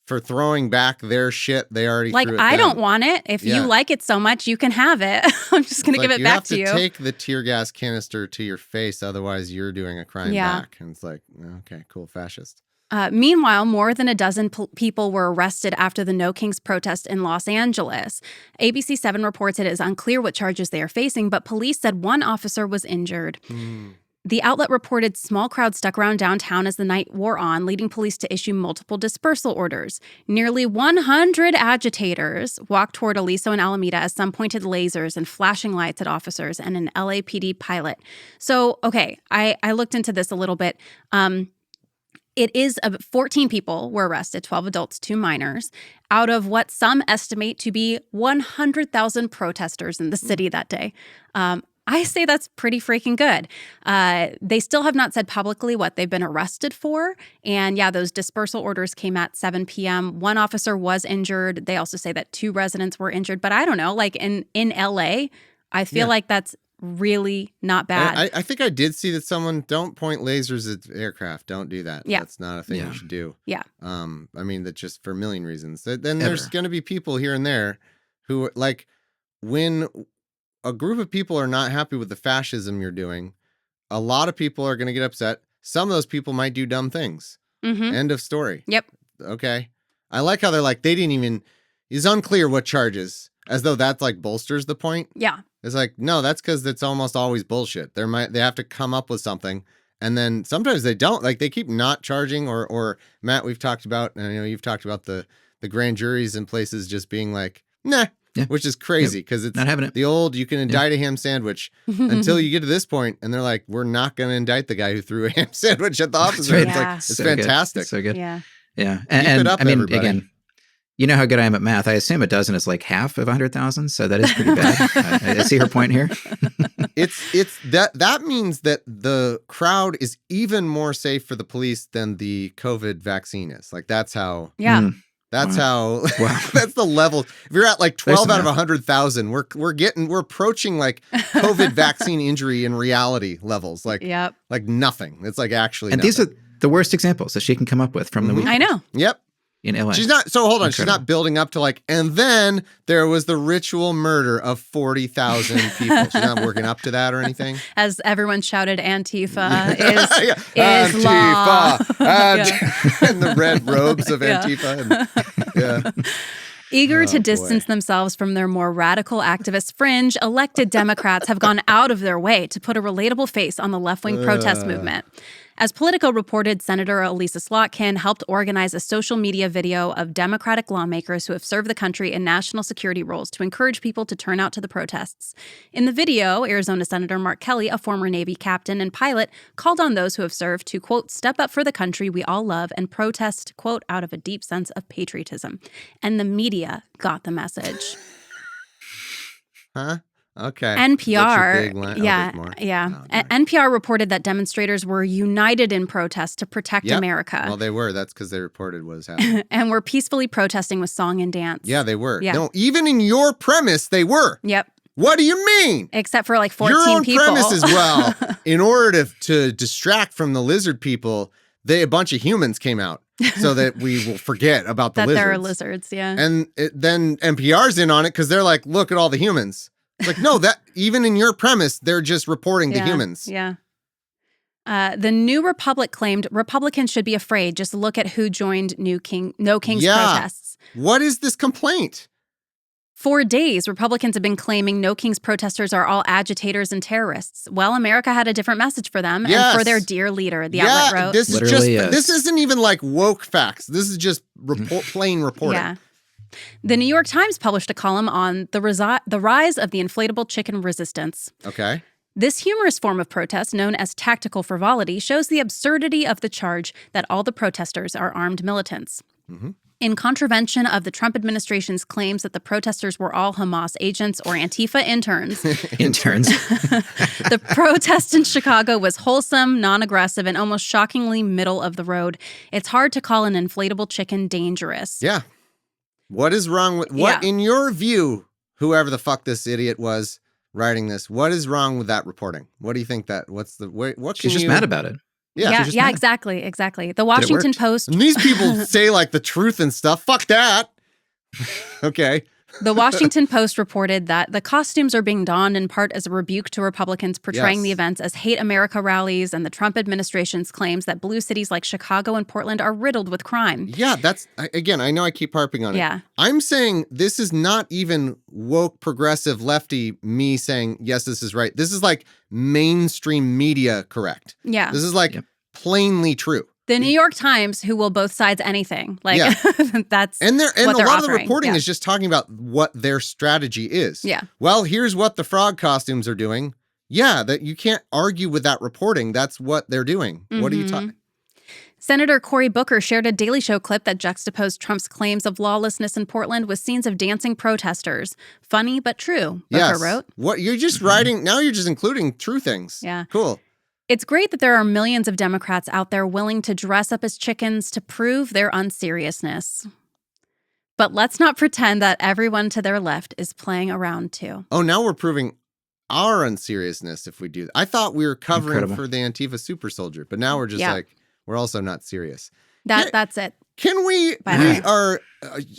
for throwing back their shit they already Like, threw at I them. don't want it. If Yeah. you like it so much, you can have it. I'm just going to give it back to you. You have to take the tear gas canister to your face, otherwise you're doing a crime back. And it's like, okay, cool, fascist. Meanwhile, more than a dozen people were arrested after the No Kings protest in Los Angeles. ABC 7 reports it is unclear what charges they are facing, but police said one officer was injured. The outlet reported small crowds stuck around downtown as the night wore on, leading police to issue multiple dispersal orders. Nearly 100 agitators walked toward Aliso and Alameda as some pointed lasers and flashing lights at officers and an LAPD pilot. So, okay, I looked into this a little bit. It is 14 people were arrested, 12 adults, 2 minors, out of what some estimate to be 100,000 protesters in the city that day. I say that's pretty freaking good. They still have not said publicly what they've been arrested for. And yeah, those dispersal orders came at 7 p.m. One officer was injured. They also say that 2 residents were injured. But I don't know, like in LA, I feel like that's really not bad. I think I did see that someone, don't point lasers at aircraft. Don't do that. Yeah. That's not a thing you should do. Yeah. I mean, that just for a million reasons. Then there's going to be people here and there who, like, when a group of people are not happy with the fascism you're doing, a lot of people are going to get upset. Some of those people might do dumb things. End of story. Yep. Okay. I like how they're like, they didn't even, it's unclear what charges, as though that's like bolsters the point. Yeah. It's like, no, that's because it's almost always bullshit. They have to come up with something. And then sometimes they don't, like they keep not charging or Matt, we've talked about, and I know you've talked about the grand juries in places just being like, nah. Yeah. Which is crazy because it's not having it. The old, you can indict a ham sandwich until you get to this point and they're like, we're not going to indict the guy who threw a ham sandwich at the officer. Right. It's like, it's so fantastic. Good. So good. Yeah. Yeah. Keep it up, I mean, everybody. again, you know how good I am at math. I assume a dozen is like half of 100,000. So that is pretty bad. I see her point here. It's that means that the crowd is even more safe for the police than the COVID vaccine is. Like that's how. Yeah. That's how. That's the level. If you're at like 12 out of 100,000, we're approaching like COVID vaccine injury in reality levels. Like like nothing. It's like actually. And nothing. these are the worst exampple that she can come up with from the week. I know. Yep. In LA. She's not, so hold on. Incredible. She's not building up to like, and then there was the ritual murder of 40,000 people. She's not working up to that or anything. As everyone shouted, Antifa is Antifa. law. And the red robes of Antifa. Eager to distance themselves from their more radical activist fringe, elected Democrats have gone out of their way to put a relatable face on the left-wing protest movement. As Politico reported, Senator Elisa Slotkin helped organize a social media video of Democratic lawmakers who have served the country in national security roles to encourage people to turn out to the protests. In the video, Arizona Senator Mark Kelly, a former Navy captain and pilot, called on those who have served to, quote, step up for the country we all love and protest, quote, out of a deep sense of patriotism. And the media got the message. Huh? Okay. NPR, there's more? yeah. Oh, darn. NPR reported that demonstrators were united in protest to protect Yep. America. Well, they were. That's because they reported what was happening. And were peacefully protesting with song and dance. Yeah, they were. Yeah. No, even in your premise, they were. Yep. What do you mean? Except for like 14 Your own people. premise as well. In order to distract from the lizard people, a bunch of humans came out so that we will forget about the that lizards. there are lizards, yeah. And then NPR's in on it because they're like, look at all the humans. It's like, no, that even in your premise, they're just reporting the humans. Yeah. The New Republic claimed Republicans should be afraid. Just look at who joined No King's protests. What is this complaint? For days, Republicans have been claiming No King's protesters are all agitators and terrorists. Well, America had a different message for them and for their dear leader, the outlet wrote. This is this isn't even like woke facts. This is just plain reporting. Yeah. The New York Times published a column on the rise of the inflatable chicken resistance. Okay. This humorous form of protest, known as tactical frivolity, shows the absurdity of the charge that all the protesters are armed militants. Mm-hmm. In contravention of the Trump administration's claims that the protesters were all Hamas agents or Antifa interns. The protest in Chicago was wholesome, non-aggressive, and almost shockingly middle of the road. It's hard to call an inflatable chicken dangerous. Yeah. What is wrong with in your view, whoever the fuck this idiot was writing this, what is wrong with that reporting? What do you think She's just mad about it. Yeah, exactly. The Washington Post. And these people say like the truth and stuff. Fuck that. Okay. The Washington Post reported that the costumes are being donned in part as a rebuke to Republicans portraying the events as hate America rallies, and the Trump administration's claims that blue cities like Chicago and Portland are riddled with crime. Yeah, again, I know I keep harping on it. Yeah. I'm saying this is not even woke, progressive, lefty me saying, yes, this is right. This is like mainstream media correct. Yeah. This is like plainly true. The New York Times, who will both sides anything. Like, that's and what a they're lot of the offering. reporting is just talking about what their strategy is. Yeah. Well, here's what the frog costumes are doing. Yeah, that you can't argue with that reporting. That's what they're doing. Mm-hmm. What are you talking? Senator Cory Booker shared a Daily Show clip that juxtaposed Trump's claims of lawlessness in Portland with scenes of dancing protesters. Funny but true, Booker wrote. What you're just writing, now you're just including true things. Yeah. Cool. It's great that there are millions of Democrats out there willing to dress up as chickens to prove their unseriousness. But let's not pretend that everyone to their left is playing around too. Oh, now we're proving our unseriousness if we do that. I thought we were covering for the Antifa super soldier, but now we're just like, we're also not serious. That's it. Can we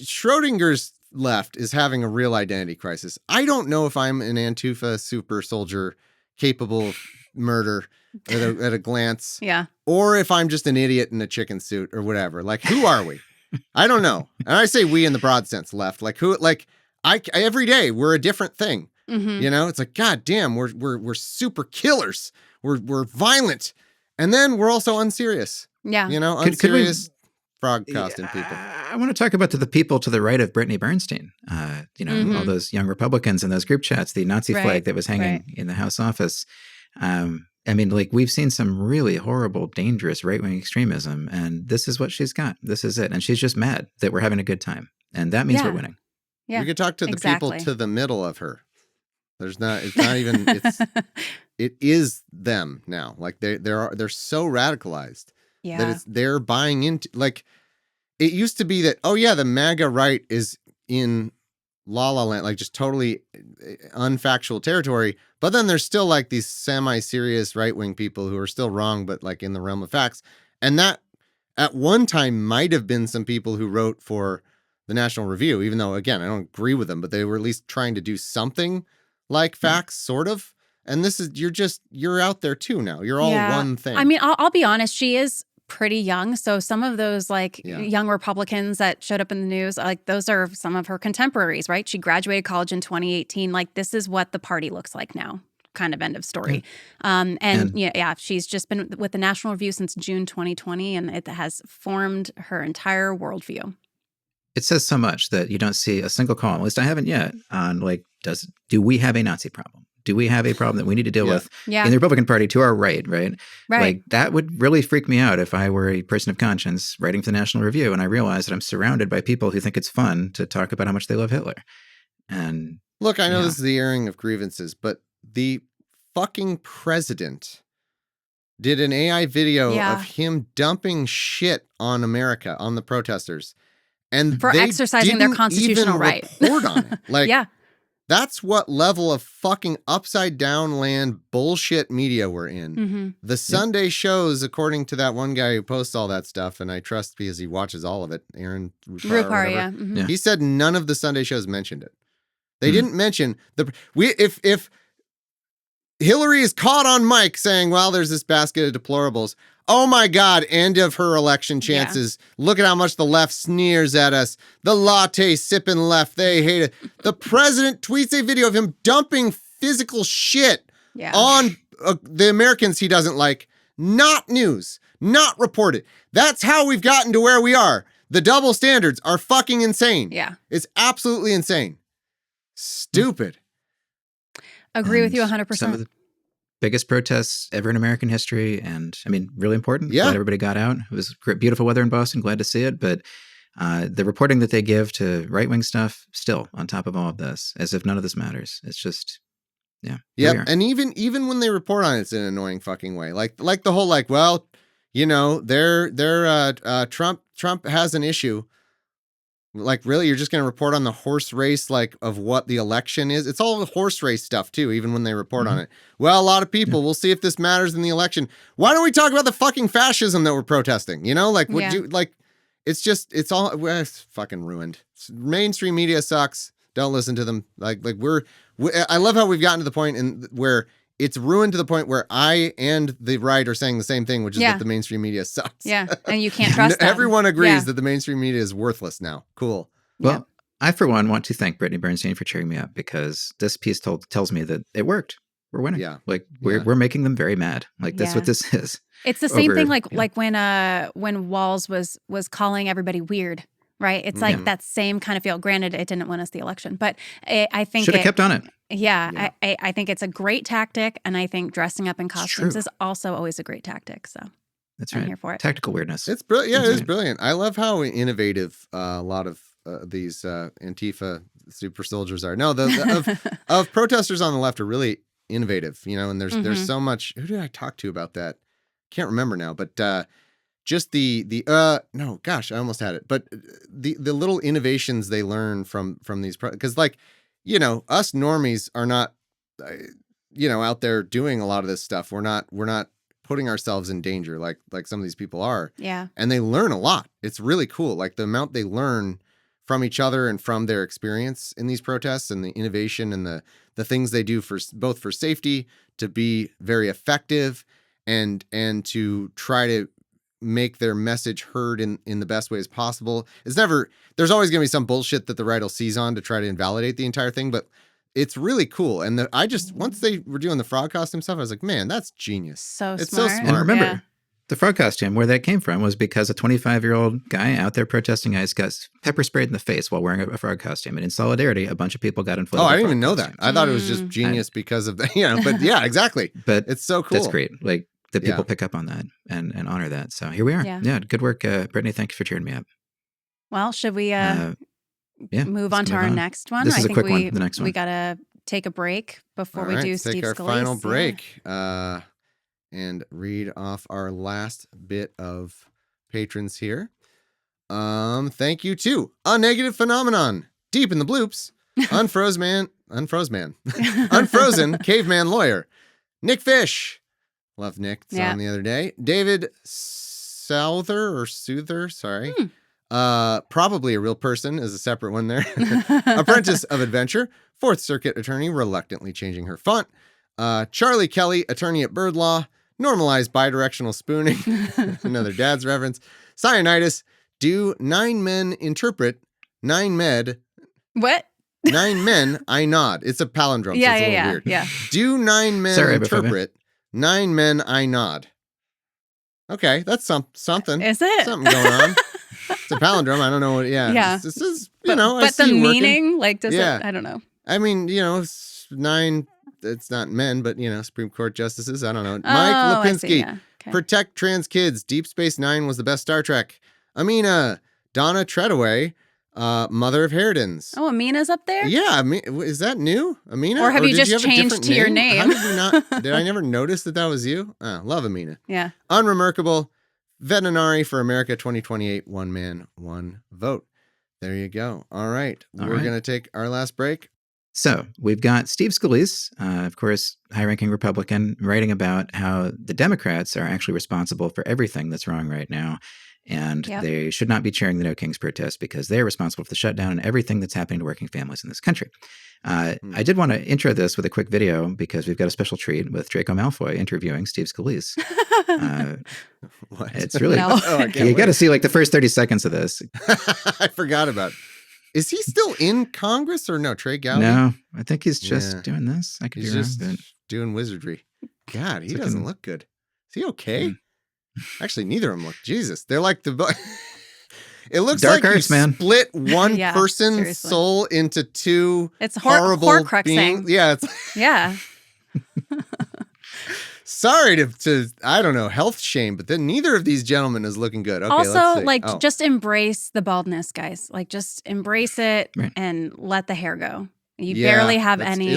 Schrodinger's left is having a real identity crisis. I don't know if I'm an Antifa super soldier capable of murder at a glance. Yeah. Or if I'm just an idiot in a chicken suit or whatever. Like, who are we? I don't know. And I say we in the broad sense left. Like who, like I every day we're a different thing. Mm-hmm. You know, it's like, God damn, we're super killers. We're violent. And then we're also unserious. Yeah. You know, unserious frog costume people. I want to talk about the people to the right of Brittany Bernstein. All those young Republicans in those group chats, the Nazi flag that was hanging in the House office. I mean, like, we've seen some really horrible, dangerous right-wing extremism, and this is what she's got. This is it. And she's just mad that we're having a good time. And that means we're winning. Yeah. We could talk to the people to the middle of her. It's not even, it is them now. Like they're so radicalized that they're buying into, like, it used to be that, oh yeah, the MAGA right is in La La Land, like just totally unfactual territory. But then there's still like these semi-serious right-wing people who are still wrong, but like in the realm of facts. And that at one time might have been some people who wrote for the National Review, even though, again, I don't agree with them, but they were at least trying to do something like facts, sort of. And this is, you're out there too now. You're all one thing. I mean, I'll be honest, she is pretty young. So some of those like young Republicans that showed up in the news, like those are some of her contemporaries, right? She graduated college in 2018. Like, this is what the party looks like now. Kind of end of story. She's just been with the National Review since June 2020, and it has formed her entire worldview. It says so much that you don't see a single column, at least I haven't yet, on like, do we have a Nazi problem? Do we have a problem that we need to deal with in the Republican Party to our right? Like, that would really freak me out if I were a person of conscience writing for the National Review and I realized that I'm surrounded by people who think it's fun to talk about how much they love Hitler. And Look, I know Yeah. this is the airing of grievances, but the fucking president did an AI video Yeah. of him dumping shit on America, on the protesters. And For they exercising their didn't constitutional even right. report on it. Like, Yeah. that's what level of fucking upside down land bullshit media we're in. Mm-hmm. The Sunday shows, according to that one guy who posts all that stuff, and I trust because he watches all of it, Aaron Rupar, or Rupar, whatever, yeah. Mm-hmm. Yeah. he said none of the Sunday shows mentioned it. They didn't mention if Hillary is caught on mic saying, well, there's this basket of deplorables. Oh my God, end of her election chances. Look at how much the left sneers at us. The latte sipping left, they hate it. The president tweets a video of him dumping physical shit on the Americans he doesn't like. Not news, not reported. That's how we've gotten to where we are. The double standards are fucking insane. Yeah. It's absolutely insane. Stupid. Agree with you And 100%. Some of the biggest protests ever in American history. And I mean, really important. Yeah. Glad everybody got out. It was great, beautiful weather in Boston. Glad to see it. But the reporting that they give to right-wing stuff, still on top of all of this, as if none of this matters. It's just, here we Yeah, are. and even when they report on it, it's in an annoying fucking way. Like the whole well, you know, Trump has an issue. Like, really, you're just going to report on the horse race, like, of what the election is? It's all horse race stuff, too, even when they report on it. Well, a lot of people, we'll see if this matters in the election. Why don't we talk about the fucking fascism that we're protesting? You know, like, it's all, it's fucking ruined. Mainstream media sucks. Don't listen to them. I love how we've gotten to the point where it's ruined to the point where I and the right are saying the same thing, which is that the mainstream media sucks. Yeah, and you can't trust them. Everyone agrees that the mainstream media is worthless now. Cool. Well, I, for one, want to thank Brittany Bernstein for cheering me up, because this piece tells me that it worked. We're winning. Yeah. Like, we're making them very mad. Like, that's what this is. It's the same thing like when Walz was calling everybody weird, right? It's like that same kind of feel. Granted, it didn't win us the election, but I think should have kept on it. Yeah, I think it's a great tactic, and I think dressing up in costumes is also always a great tactic. So that's I'm right. here for it. Tactical weirdness. It's brilliant. Yeah, it is brilliant. I love how innovative a lot of these Antifa super soldiers are. No, of protesters on the left are really innovative. You know, and there's so much. Who did I talk to about that? Can't remember now, but just no, gosh, I almost had it. But the little innovations they learn from these because you know, us normies are not, you know, out there doing a lot of this stuff. We're not putting ourselves in danger like some of these people are. Yeah. And they learn a lot. It's really cool. Like the amount they learn from each other and from their experience in these protests and the innovation and the things they do for both for safety, to be very effective and to try to make their message heard in the best ways possible. There's always going to be some bullshit that the right will seize on to try to invalidate the entire thing, but it's really cool. And once they were doing the frog costume stuff, I was like, man, that's genius. It's so smart. And remember, the frog costume, where that came from was because a 25-year-old guy out there protesting ICE got pepper sprayed in the face while wearing a frog costume. And in solidarity, a bunch of people got inflated. Oh, I didn't even know that. I thought it was just genius because of the, but yeah, exactly. But it's so cool. That's great. Like, that people pick up on that and honor that. So here we are. Yeah, good work, Brittany. Thank you for cheering me up. Well, should we move on to our next one? This is a quick one, the next one. We got to take a break before we do Steve Scalise. Take our final break and read off our last bit of patrons here. Thank you to A Negative Phenomenon, Deep in the Bloops, Unfrozen Caveman Lawyer, Nick Fish. Love Nick. Saw him the other day. David Souther, sorry. Probably a real person, is a separate one there. Apprentice of Adventure, Fourth Circuit attorney, reluctantly changing her font. Charlie Kelly, attorney at Bird Law, normalized bidirectional spooning. Another dad's reference. Cyanitis, do 9 men interpret 9 med? What? 9 men, I nod. It's a palindrome, so it's a little weird. Yeah. Do 9 men interpret 9 men, I nod? Okay, that's something. Is it? Something going on. It's a palindrome. I don't know what. Yeah. This is, but the meaning, like, does it? I don't know. I mean, it's 9. It's not men, but Supreme Court justices. I don't know. Mike Lipinski, protect trans kids. Deep Space Nine was the best Star Trek. Amina, Donna Treadaway, Mother of Harridans. Oh, Amina's up there? Yeah, is that new, Amina? Or have you did just have a changed different to your How name? did we not? Did I never notice that was you? Love Amina. Yeah. Unremarkable. Veterinary for America 2028. One man, one vote. There you go. All right. We're going to take our last break. So we've got Steve Scalise, of course, high-ranking Republican, writing about how the Democrats are actually responsible for everything that's wrong right now. And they should not be chairing the No Kings protest because they're responsible for the shutdown and everything that's happening to working families in this country. I did want to intro this with a quick video because we've got a special treat with Draco Malfoy interviewing Steve Scalise. What? It's really, you got to see like the first 30 seconds of this. I forgot about it. Is he still in Congress or no? Trey Gowdy? No, I think he's just doing this. I could be wrong. Just doing wizardry. God, he doesn't look good. Is he okay? Actually, neither of them look. Jesus, they're like the. It looks Dark like arts, you man. split one person's seriously. soul into two It's horrible Horcruxing. beings. Yeah, it's Yeah. sorry to I don't know, health shame, but then neither of these gentlemen is looking good. Okay, Also, let's see. like, just embrace the baldness, guys. Like, just embrace it and let the hair go. You barely have any.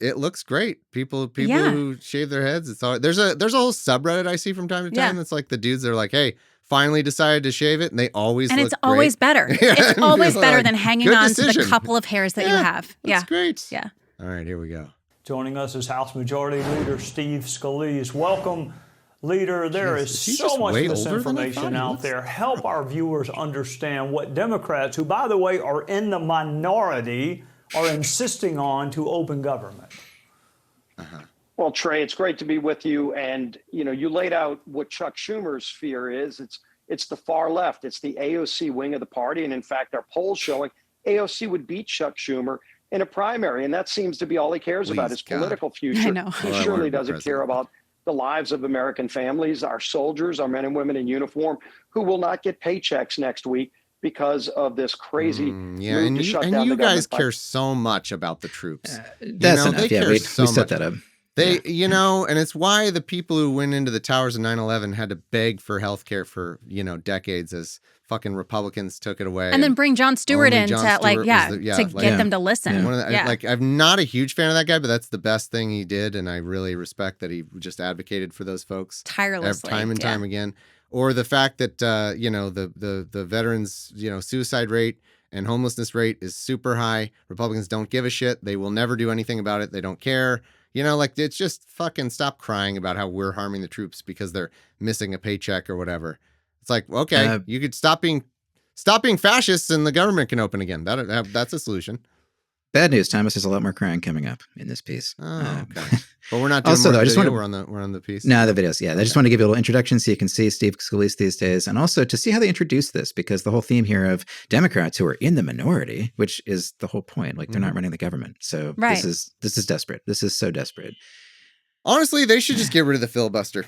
It looks great. People who shave their heads. It's all there's a whole subreddit I see from time to time. That's like the dudes that are like, hey, finally decided to shave it, and they always and look it's always great. better. Yeah, it's always better like, than hanging good on decision. to the couple of hairs that you have. That's great. Yeah. All right, here we go. Joining us is House Majority Leader Steve Scalise. Welcome, Leader. There is so much misinformation out there. Help our viewers understand what Democrats, who, by the way, are in the minority, are insisting on to open government. Well, Trey, it's great to be with you. And, you laid out what Chuck Schumer's fear is. It's the far left. It's the AOC wing of the party. And in fact, our polls showing AOC would beat Chuck Schumer in a primary. And that seems to be all he cares about, his political future. I know. He surely doesn't care about the lives of American families, our soldiers, our men and women in uniform, who will not get paychecks next week because of this crazy move to shut down the government. And you guys care so much about the troops. That's enough. They care we so set much. that up. They, and it's why the people who went into the towers of 9/11 had to beg for health care for, decades as fucking Republicans took it away. And then bring Jon Stewart in to get them to listen. I'm not a huge fan of that guy, but that's the best thing he did. And I really respect that he just advocated for those folks tirelessly, time and time again. Or the fact that, the veterans, suicide rate and homelessness rate is super high. Republicans don't give a shit. They will never do anything about it. They don't care. It's just fucking stop crying about how we're harming the troops because they're missing a paycheck or whatever. It's like, okay, you could stop being fascists and the government can open again. That's a solution. Bad news, Thomas. There's a lot more crying coming up in this piece. Oh, okay. But we're not doing also, more though, video. We're on the piece. No, the videos. Yeah, I just want to give you a little introduction so you can see Steve Scalise these days, and also to see how they introduce this, because the whole theme here of Democrats who are in the minority, which is the whole point, like they're not running the government. So this is desperate. This is so desperate. Honestly, they should just get rid of the filibuster.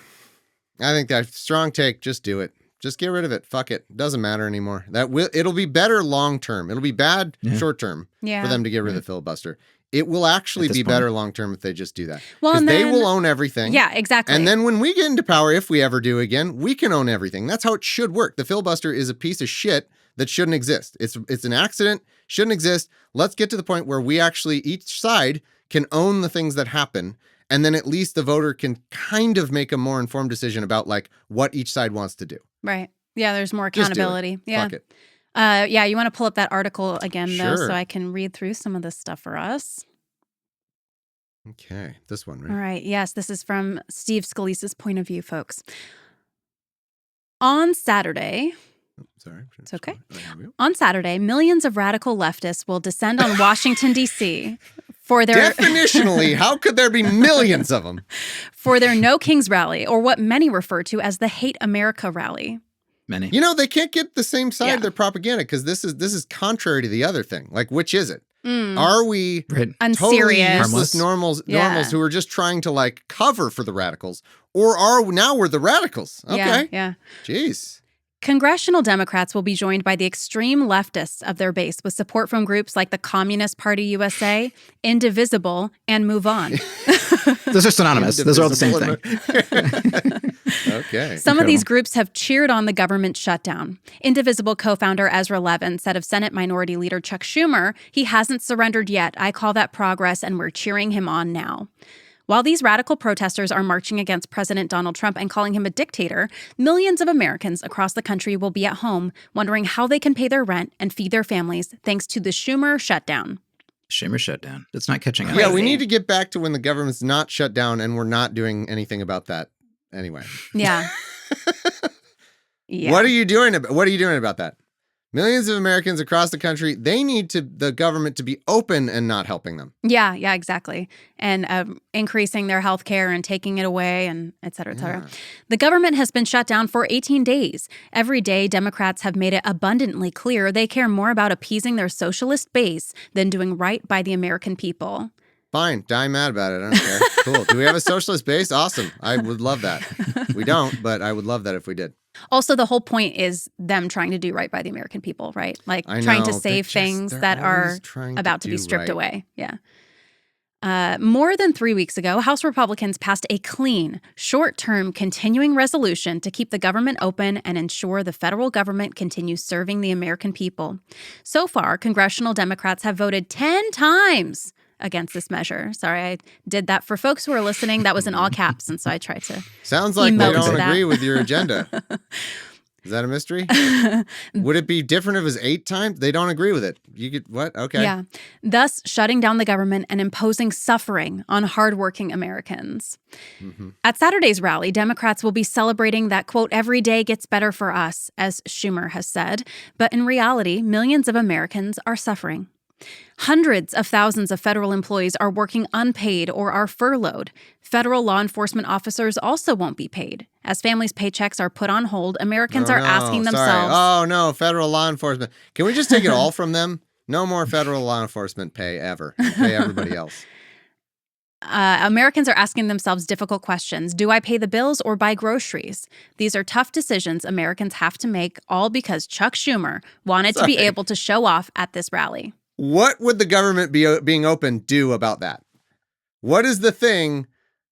I think that strong take. Just do it. Just get rid of it. Fuck it. Doesn't matter anymore. It'll be better long term. It'll be bad short term for them to get rid of the filibuster. It will actually be better long term if they just do that. Because they will own everything. Yeah, exactly. And then when we get into power, if we ever do again, we can own everything. That's how it should work. The filibuster is a piece of shit that shouldn't exist. It's an accident, shouldn't exist. Let's get to the point where we actually, each side can own the things that happen. And then at least the voter can kind of make a more informed decision about like what each side wants to do. Right. Yeah, there's more accountability. Yeah. Fuck it. You want to pull up that article again, though, so I can read through some of this stuff for us. Okay. This one, right? All right. Yes, this is from Steve Scalise's point of view, folks. On Saturday... Sorry. It's okay. On Saturday, millions of radical leftists will descend on Washington, D.C. for their... Definitionally, how could there be millions of them? For their No Kings rally, or what many refer to as the Hate America rally. Many. They can't get the same side of their propaganda because this is contrary to the other thing. Like, which is it? Are we totally useless normals who are just trying to like cover for the radicals, or now we're the radicals? Okay. Yeah. Jeez. Congressional Democrats will be joined by the extreme leftists of their base with support from groups like the Communist Party USA, Indivisible, and Move On. Those are synonymous. Those are all the same thing. Okay. Some of these groups have cheered on the government shutdown. Indivisible co-founder Ezra Levin said of Senate Minority Leader Chuck Schumer, "He hasn't surrendered yet. I call that progress, and we're cheering him on now." While these radical protesters are marching against President Donald Trump and calling him a dictator, millions of Americans across the country will be at home wondering how they can pay their rent and feed their families thanks to the Schumer shutdown. Schumer shutdown. It's not catching up. Yeah, we need to get back to when the government's not shut down and we're not doing anything about that anyway. Yeah. Yeah. What are you doing about that? Millions of Americans across the country, they need the government to be open and not helping them. Yeah, exactly. And increasing their health care and taking it away and et cetera, et cetera. Yeah. The government has been shut down for 18 days. Every day, Democrats have made it abundantly clear they care more about appeasing their socialist base than doing right by the American people. Fine, die mad about it. I don't care. Cool. Do we have a socialist base? Awesome. I would love that. We don't, but I would love that if we did. Also, the whole point is them trying to do right by the American people, right? Like trying to save things that are about to be stripped away. Yeah. More than 3 weeks ago, House Republicans passed a clean, short-term continuing resolution to keep the government open and ensure the federal government continues serving the American people. So far, congressional Democrats have voted 10 times against this measure. Sorry, I did that for folks who are listening. That was in all caps, and so I tried to Sounds like they don't that. agree with your agenda. Is that a mystery? Would it be different if it was 8 times? They don't agree with it. You could, what? Okay. Yeah. Thus, shutting down the government and imposing suffering on hardworking Americans. Mm-hmm. At Saturday's rally, Democrats will be celebrating that, quote, "every day gets better for us," as Schumer has said. But in reality, millions of Americans are suffering. Hundreds of thousands of federal employees are working unpaid or are furloughed. Federal law enforcement officers also won't be paid. As families' paychecks are put on hold, Americans are asking themselves... Oh, no, federal law enforcement. Can we just take it all from them? No more federal law enforcement pay ever. Pay everybody else. Americans are asking themselves difficult questions. Do I pay the bills or buy groceries? These are tough decisions Americans have to make, all because Chuck Schumer wanted to be able to show off at this rally. What would the government being open do about that? What is the thing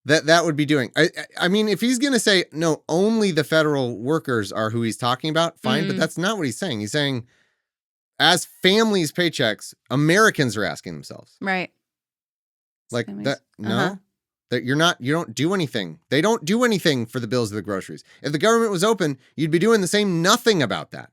that would be doing? I mean, if he's going to say, no, only the federal workers are who he's talking about, fine, but that's not what he's saying. He's saying, as families' paychecks, Americans are asking themselves. Right. Like that, no, that you don't do anything. They don't do anything for the bills of the groceries. If the government was open, you'd be doing the same nothing about that.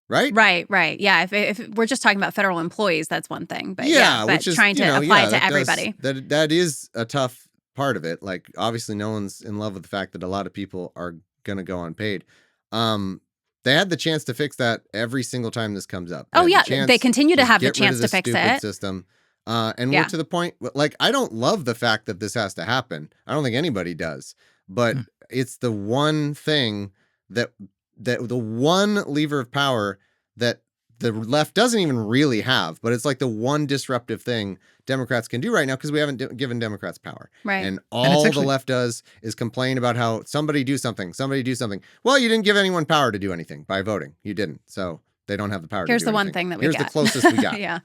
Right? Right. Yeah, if we're just talking about federal employees, that's one thing. But but which is, trying to apply it to everybody. That is a tough part of it. Like, obviously, no one's in love with the fact that a lot of people are going to go unpaid. They had the chance to fix that every single time this comes up. They continue to have the chance to fix it. System. And we're to the point, like, I don't love the fact that this has to happen. I don't think anybody does. But it's the one thing that the one lever of power that the left doesn't even really have, but it's like the one disruptive thing Democrats can do right now because we haven't given Democrats power. Right. And all the left does is complain about how somebody do something. Well, you didn't give anyone power to do anything by voting. You didn't. So they don't have the power to do anything. Here's the one thing that we got. Here's the closest we got. Yeah.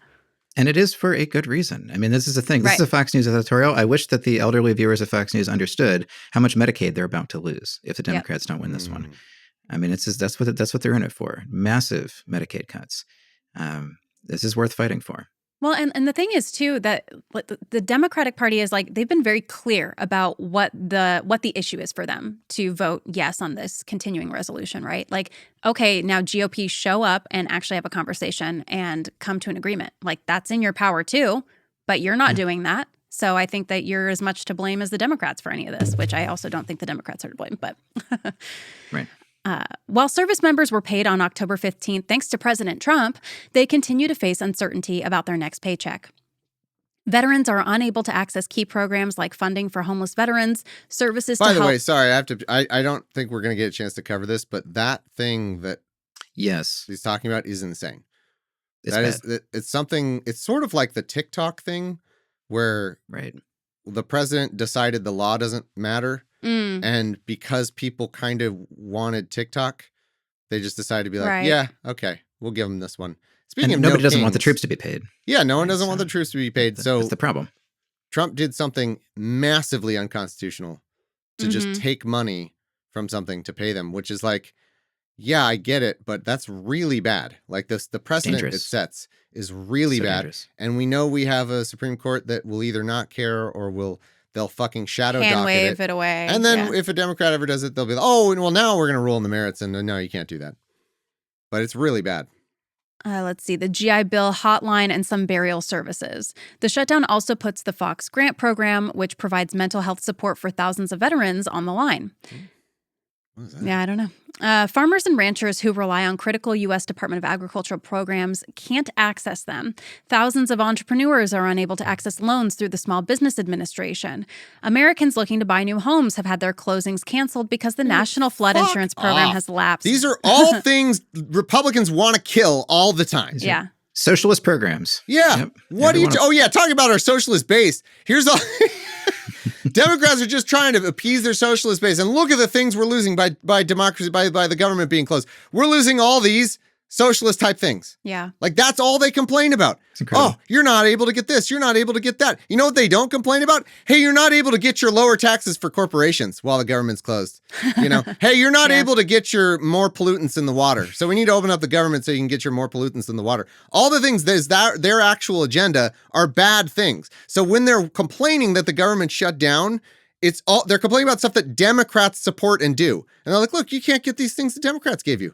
And it is for a good reason. I mean, this is the thing. This is a Fox News editorial. I wish that the elderly viewers of Fox News understood how much Medicaid they're about to lose if the Democrats don't win this one. I mean, it's just, that's what they're in it for. Massive Medicaid cuts. This is worth fighting for. Well, and the thing is, too, that the Democratic Party is like, they've been very clear about what the issue is for them to vote yes on this continuing resolution, right? Like, okay, now GOP show up and actually have a conversation and come to an agreement. Like, that's in your power, too, but you're not doing that. So I think that you're as much to blame as the Democrats for any of this, which I also don't think the Democrats are to blame, but... Right. While service members were paid on October 15th, thanks to President Trump, they continue to face uncertainty about their next paycheck. Veterans are unable to access key programs like funding for homeless veterans, services By the way, sorry, I don't think we're going to get a chance to cover this, but that thing that he's talking about is insane. It's something, it's sort of like the TikTok thing where the president decided the law doesn't matter. And because people kind of wanted TikTok, they just decided to be like, yeah, okay, we'll give them this one. Speaking of nobody doesn't want the troops to be paid. Yeah, no one doesn't want the troops to be paid. So that's the problem. Trump did something massively unconstitutional to just take money from something to pay them, which is like, yeah, I get it, but that's really bad. Like the precedent it sets is really bad. Dangerous. And we know we have a Supreme Court that will either not care or they'll fucking shadow docket wave it away. And then if a Democrat ever does it, they'll be like, oh, well, now we're going to rule in the merits. And no, you can't do that. But it's really bad. Let's see, the GI Bill hotline and some burial services. The shutdown also puts the Fox Grant program, which provides mental health support for thousands of veterans, on the line. What is that? Yeah, I don't know. Farmers and ranchers who rely on critical U.S. Department of Agriculture programs can't access them. Thousands of entrepreneurs are unable to access loans through the Small Business Administration. Americans looking to buy new homes have had their closings canceled because the National Flood Insurance Program has lapsed. These are all things Republicans want to kill all the time. Yeah. Socialist programs. Yeah. Yep. What do you... Oh, yeah. Talking about our socialist base. Here's all... Democrats are just trying to appease their socialist base. And look at the things we're losing by democracy, by the government being closed. We're losing all these socialist type things. Yeah. Like that's all they complain about. Oh, you're not able to get this. You're not able to get that. You know what they don't complain about? Hey, you're not able to get your lower taxes for corporations while the government's closed. You know, hey, you're not able to get your more pollutants in the water. So we need to open up the government so you can get your more pollutants in the water. All the things their actual agenda are bad things. So when they're complaining that the government shut down, they're complaining about stuff that Democrats support and do. And they're like, look, you can't get these things the Democrats gave you.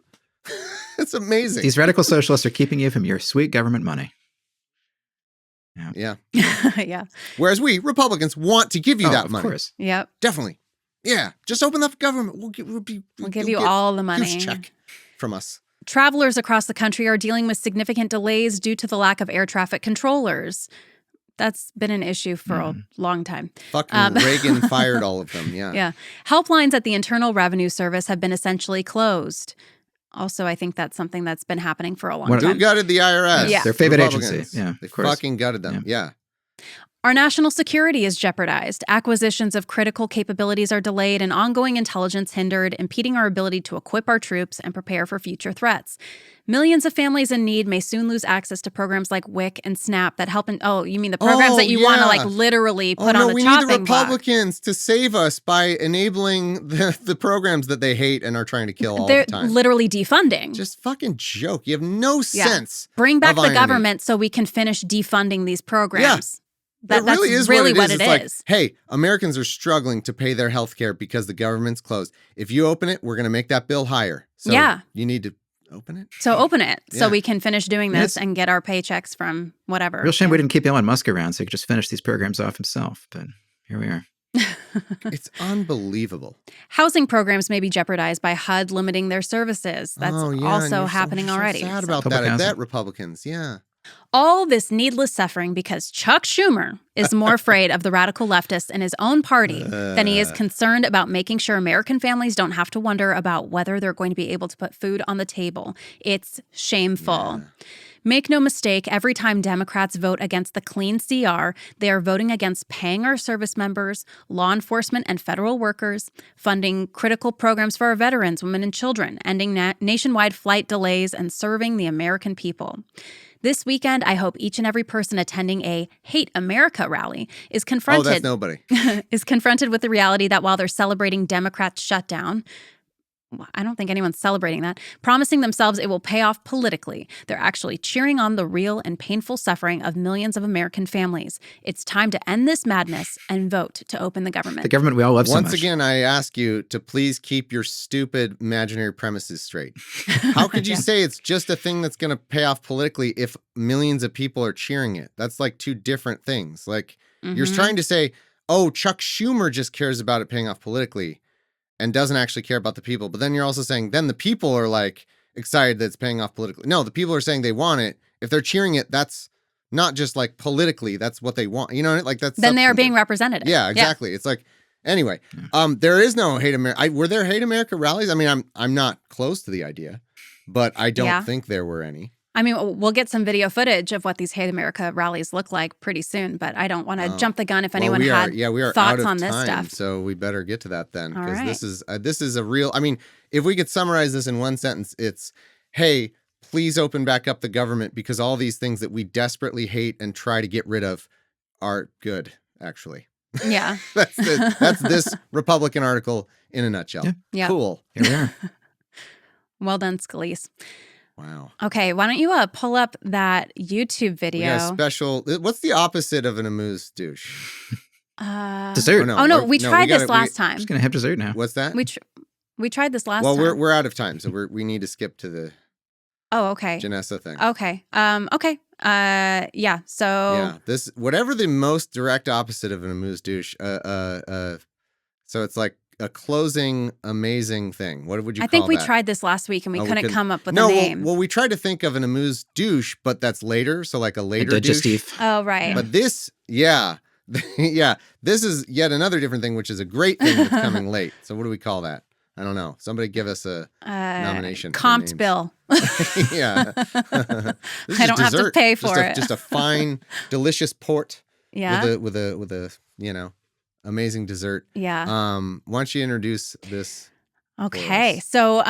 It's amazing. These radical socialists are keeping you from your sweet government money. Yeah. Yeah. Whereas we, Republicans, want to give you that money. Of course. Yep. Definitely. Yeah. Just open up government. We'll give you all the money. Huge check from us. Travelers across the country are dealing with significant delays due to the lack of air traffic controllers. That's been an issue for a long time. Fucking Reagan fired all of them. Yeah. Yeah. Helplines at the Internal Revenue Service have been essentially closed. Also, I think that's something that's been happening for a long time. Who gutted the IRS? Yeah. Their favorite agency. Yeah, they fucking gutted them. Yeah. Our national security is jeopardized. Acquisitions of critical capabilities are delayed and ongoing intelligence hindered, impeding our ability to equip our troops and prepare for future threats. Millions of families in need may soon lose access to programs like WIC and SNAP that help you mean the programs that you want to like literally put on the we chopping need the block. Republicans to save us by enabling the programs that they hate and are trying to kill all the time. They're literally defunding. Just fucking joke. You have no sense. Bring back the irony. Government so we can finish defunding these programs. That really that's is really what it is. Like, hey, Americans are struggling to pay their health care because the government's closed. If you open it, we're going to make that bill higher. So you need to open it. So open it so we can finish doing this and get our paychecks from whatever. Real shame we didn't keep Elon Musk around so he could just finish these programs off himself. But here we are. It's unbelievable. Housing programs may be jeopardized by HUD limiting their services. That's also happening already. Sad about that. I bet Republicans. Yeah. All this needless suffering because Chuck Schumer is more afraid of the radical leftists in his own party than he is concerned about making sure American families don't have to wonder about whether they're going to be able to put food on the table. It's shameful. Yeah. Make no mistake, every time Democrats vote against the clean CR, they are voting against paying our service members, law enforcement, and federal workers, funding critical programs for our veterans, women, and children, ending nationwide flight delays, and serving the American people. This weekend, I hope each and every person attending a Hate America rally is confronted. Oh, that's nobody. Is confronted with the reality that while they're celebrating Democrats' shutdown, I don't think anyone's celebrating that, promising themselves it will pay off politically, they're actually cheering on the real and painful suffering of millions of American families. It's time to end this madness and vote to open the government. The government we all love so much. Once again, I ask you to please keep your stupid imaginary premises straight. How could you say it's just a thing that's going to pay off politically if millions of people are cheering it? That's like two different things. Like you're trying to say, oh, Chuck Schumer just cares about it paying off politically and doesn't actually care about the people. But then you're also saying then the people are like excited that it's paying off politically. No, the people are saying they want it. If they're cheering it, that's not just like politically, that's what they want. You know, like that's then they are being represented. Yeah, exactly. Yeah. It's like, anyway, there is no Hate America. Were there Hate America rallies? I mean, I'm not close to the idea, but I don't think there were any. I mean, we'll get some video footage of what these Hate America rallies look like pretty soon, but I don't want to jump the gun if anyone had thoughts on this stuff. So we better get to that then, because this is a real. I mean, if we could summarize this in one sentence, it's, hey, please open back up the government because all these things that we desperately hate and try to get rid of are good, actually. Yeah. That's this Republican article in a nutshell. Yeah. Cool. Here we are. Well done, Scalise. Wow. Okay, why don't you pull up that YouTube video? We got a special. What's the opposite of an amuse douche? Dessert. We tried this last time. Just gonna have dessert now. What's that? We tried this last time. Well, we're out of time, so we need to skip to the okay. Janessa thing. Okay. Okay. Yeah. So yeah, this whatever the most direct opposite of an amuse douche. So it's like a closing amazing thing. What would you call that? I think we tried this last week and we couldn't come up with a name. Well, we tried to think of an amuse douche, but that's later. So like a later douche. Oh, right. But this, yeah. Yeah, this is yet another different thing, which is a great thing that's coming late. So what do we call that? I don't know. Somebody give us a nomination. Comped bill. Yeah. I don't have to pay for it. Just a fine, delicious port. Yeah. With a amazing dessert. Yeah. Why don't you introduce this? Okay, so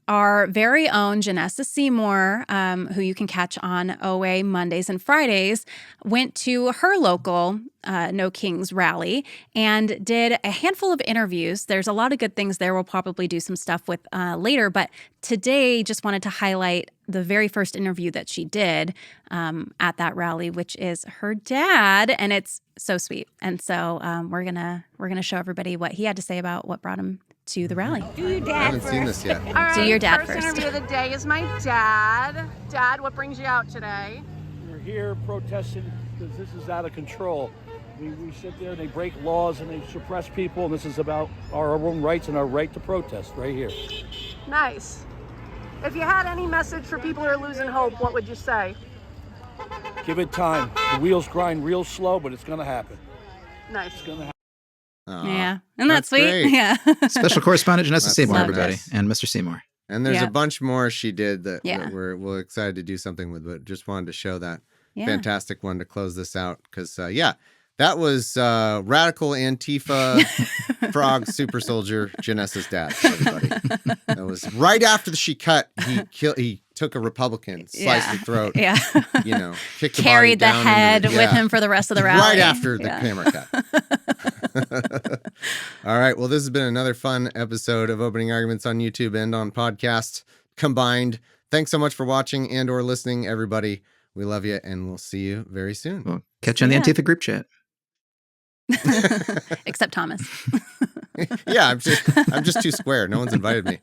our very own Janessa Seymour, who you can catch on OA Mondays and Fridays, went to her local No Kings rally and did a handful of interviews. There's a lot of good things there. We'll probably do some stuff with later, but today just wanted to highlight the very first interview that she did at that rally, which is her dad, and it's so sweet. And so we're gonna show everybody what he had to say about what brought him to the rally. Do your dad I haven't first. seen this yet. All right, do your dad first. First interview of the day is my dad. Dad, what brings you out today? We're here protesting because this is out of control. We sit there and they break laws and they suppress people, and this is about our own rights and our right to protest right here. Nice. If you had any message for people who are losing hope, what would you say? Give it time. The wheels grind real slow, but it's going to happen. Nice. It's going to happen. Yeah. Isn't that sweet? Great. Yeah. Special correspondent Janessa Seymour, lovely. everybody, and Mr. Seymour. And there's a bunch more she did that we're excited to do something with, but just wanted to show that fantastic one to close this out. Because, that was radical Antifa frog super soldier Janessa's dad, everybody. That was right after she cut. He took a Republican, sliced the throat, kicked the carried body the down head with him for the rest of the rally. Right after the camera cut. All right. Well, this has been another fun episode of Opening Arguments on YouTube and on podcast combined. Thanks so much for watching and or listening, everybody. We love you, and we'll see you very soon. Well, catch you on the Antifa group chat. Except Thomas. Yeah, I'm just too square. No one's invited me.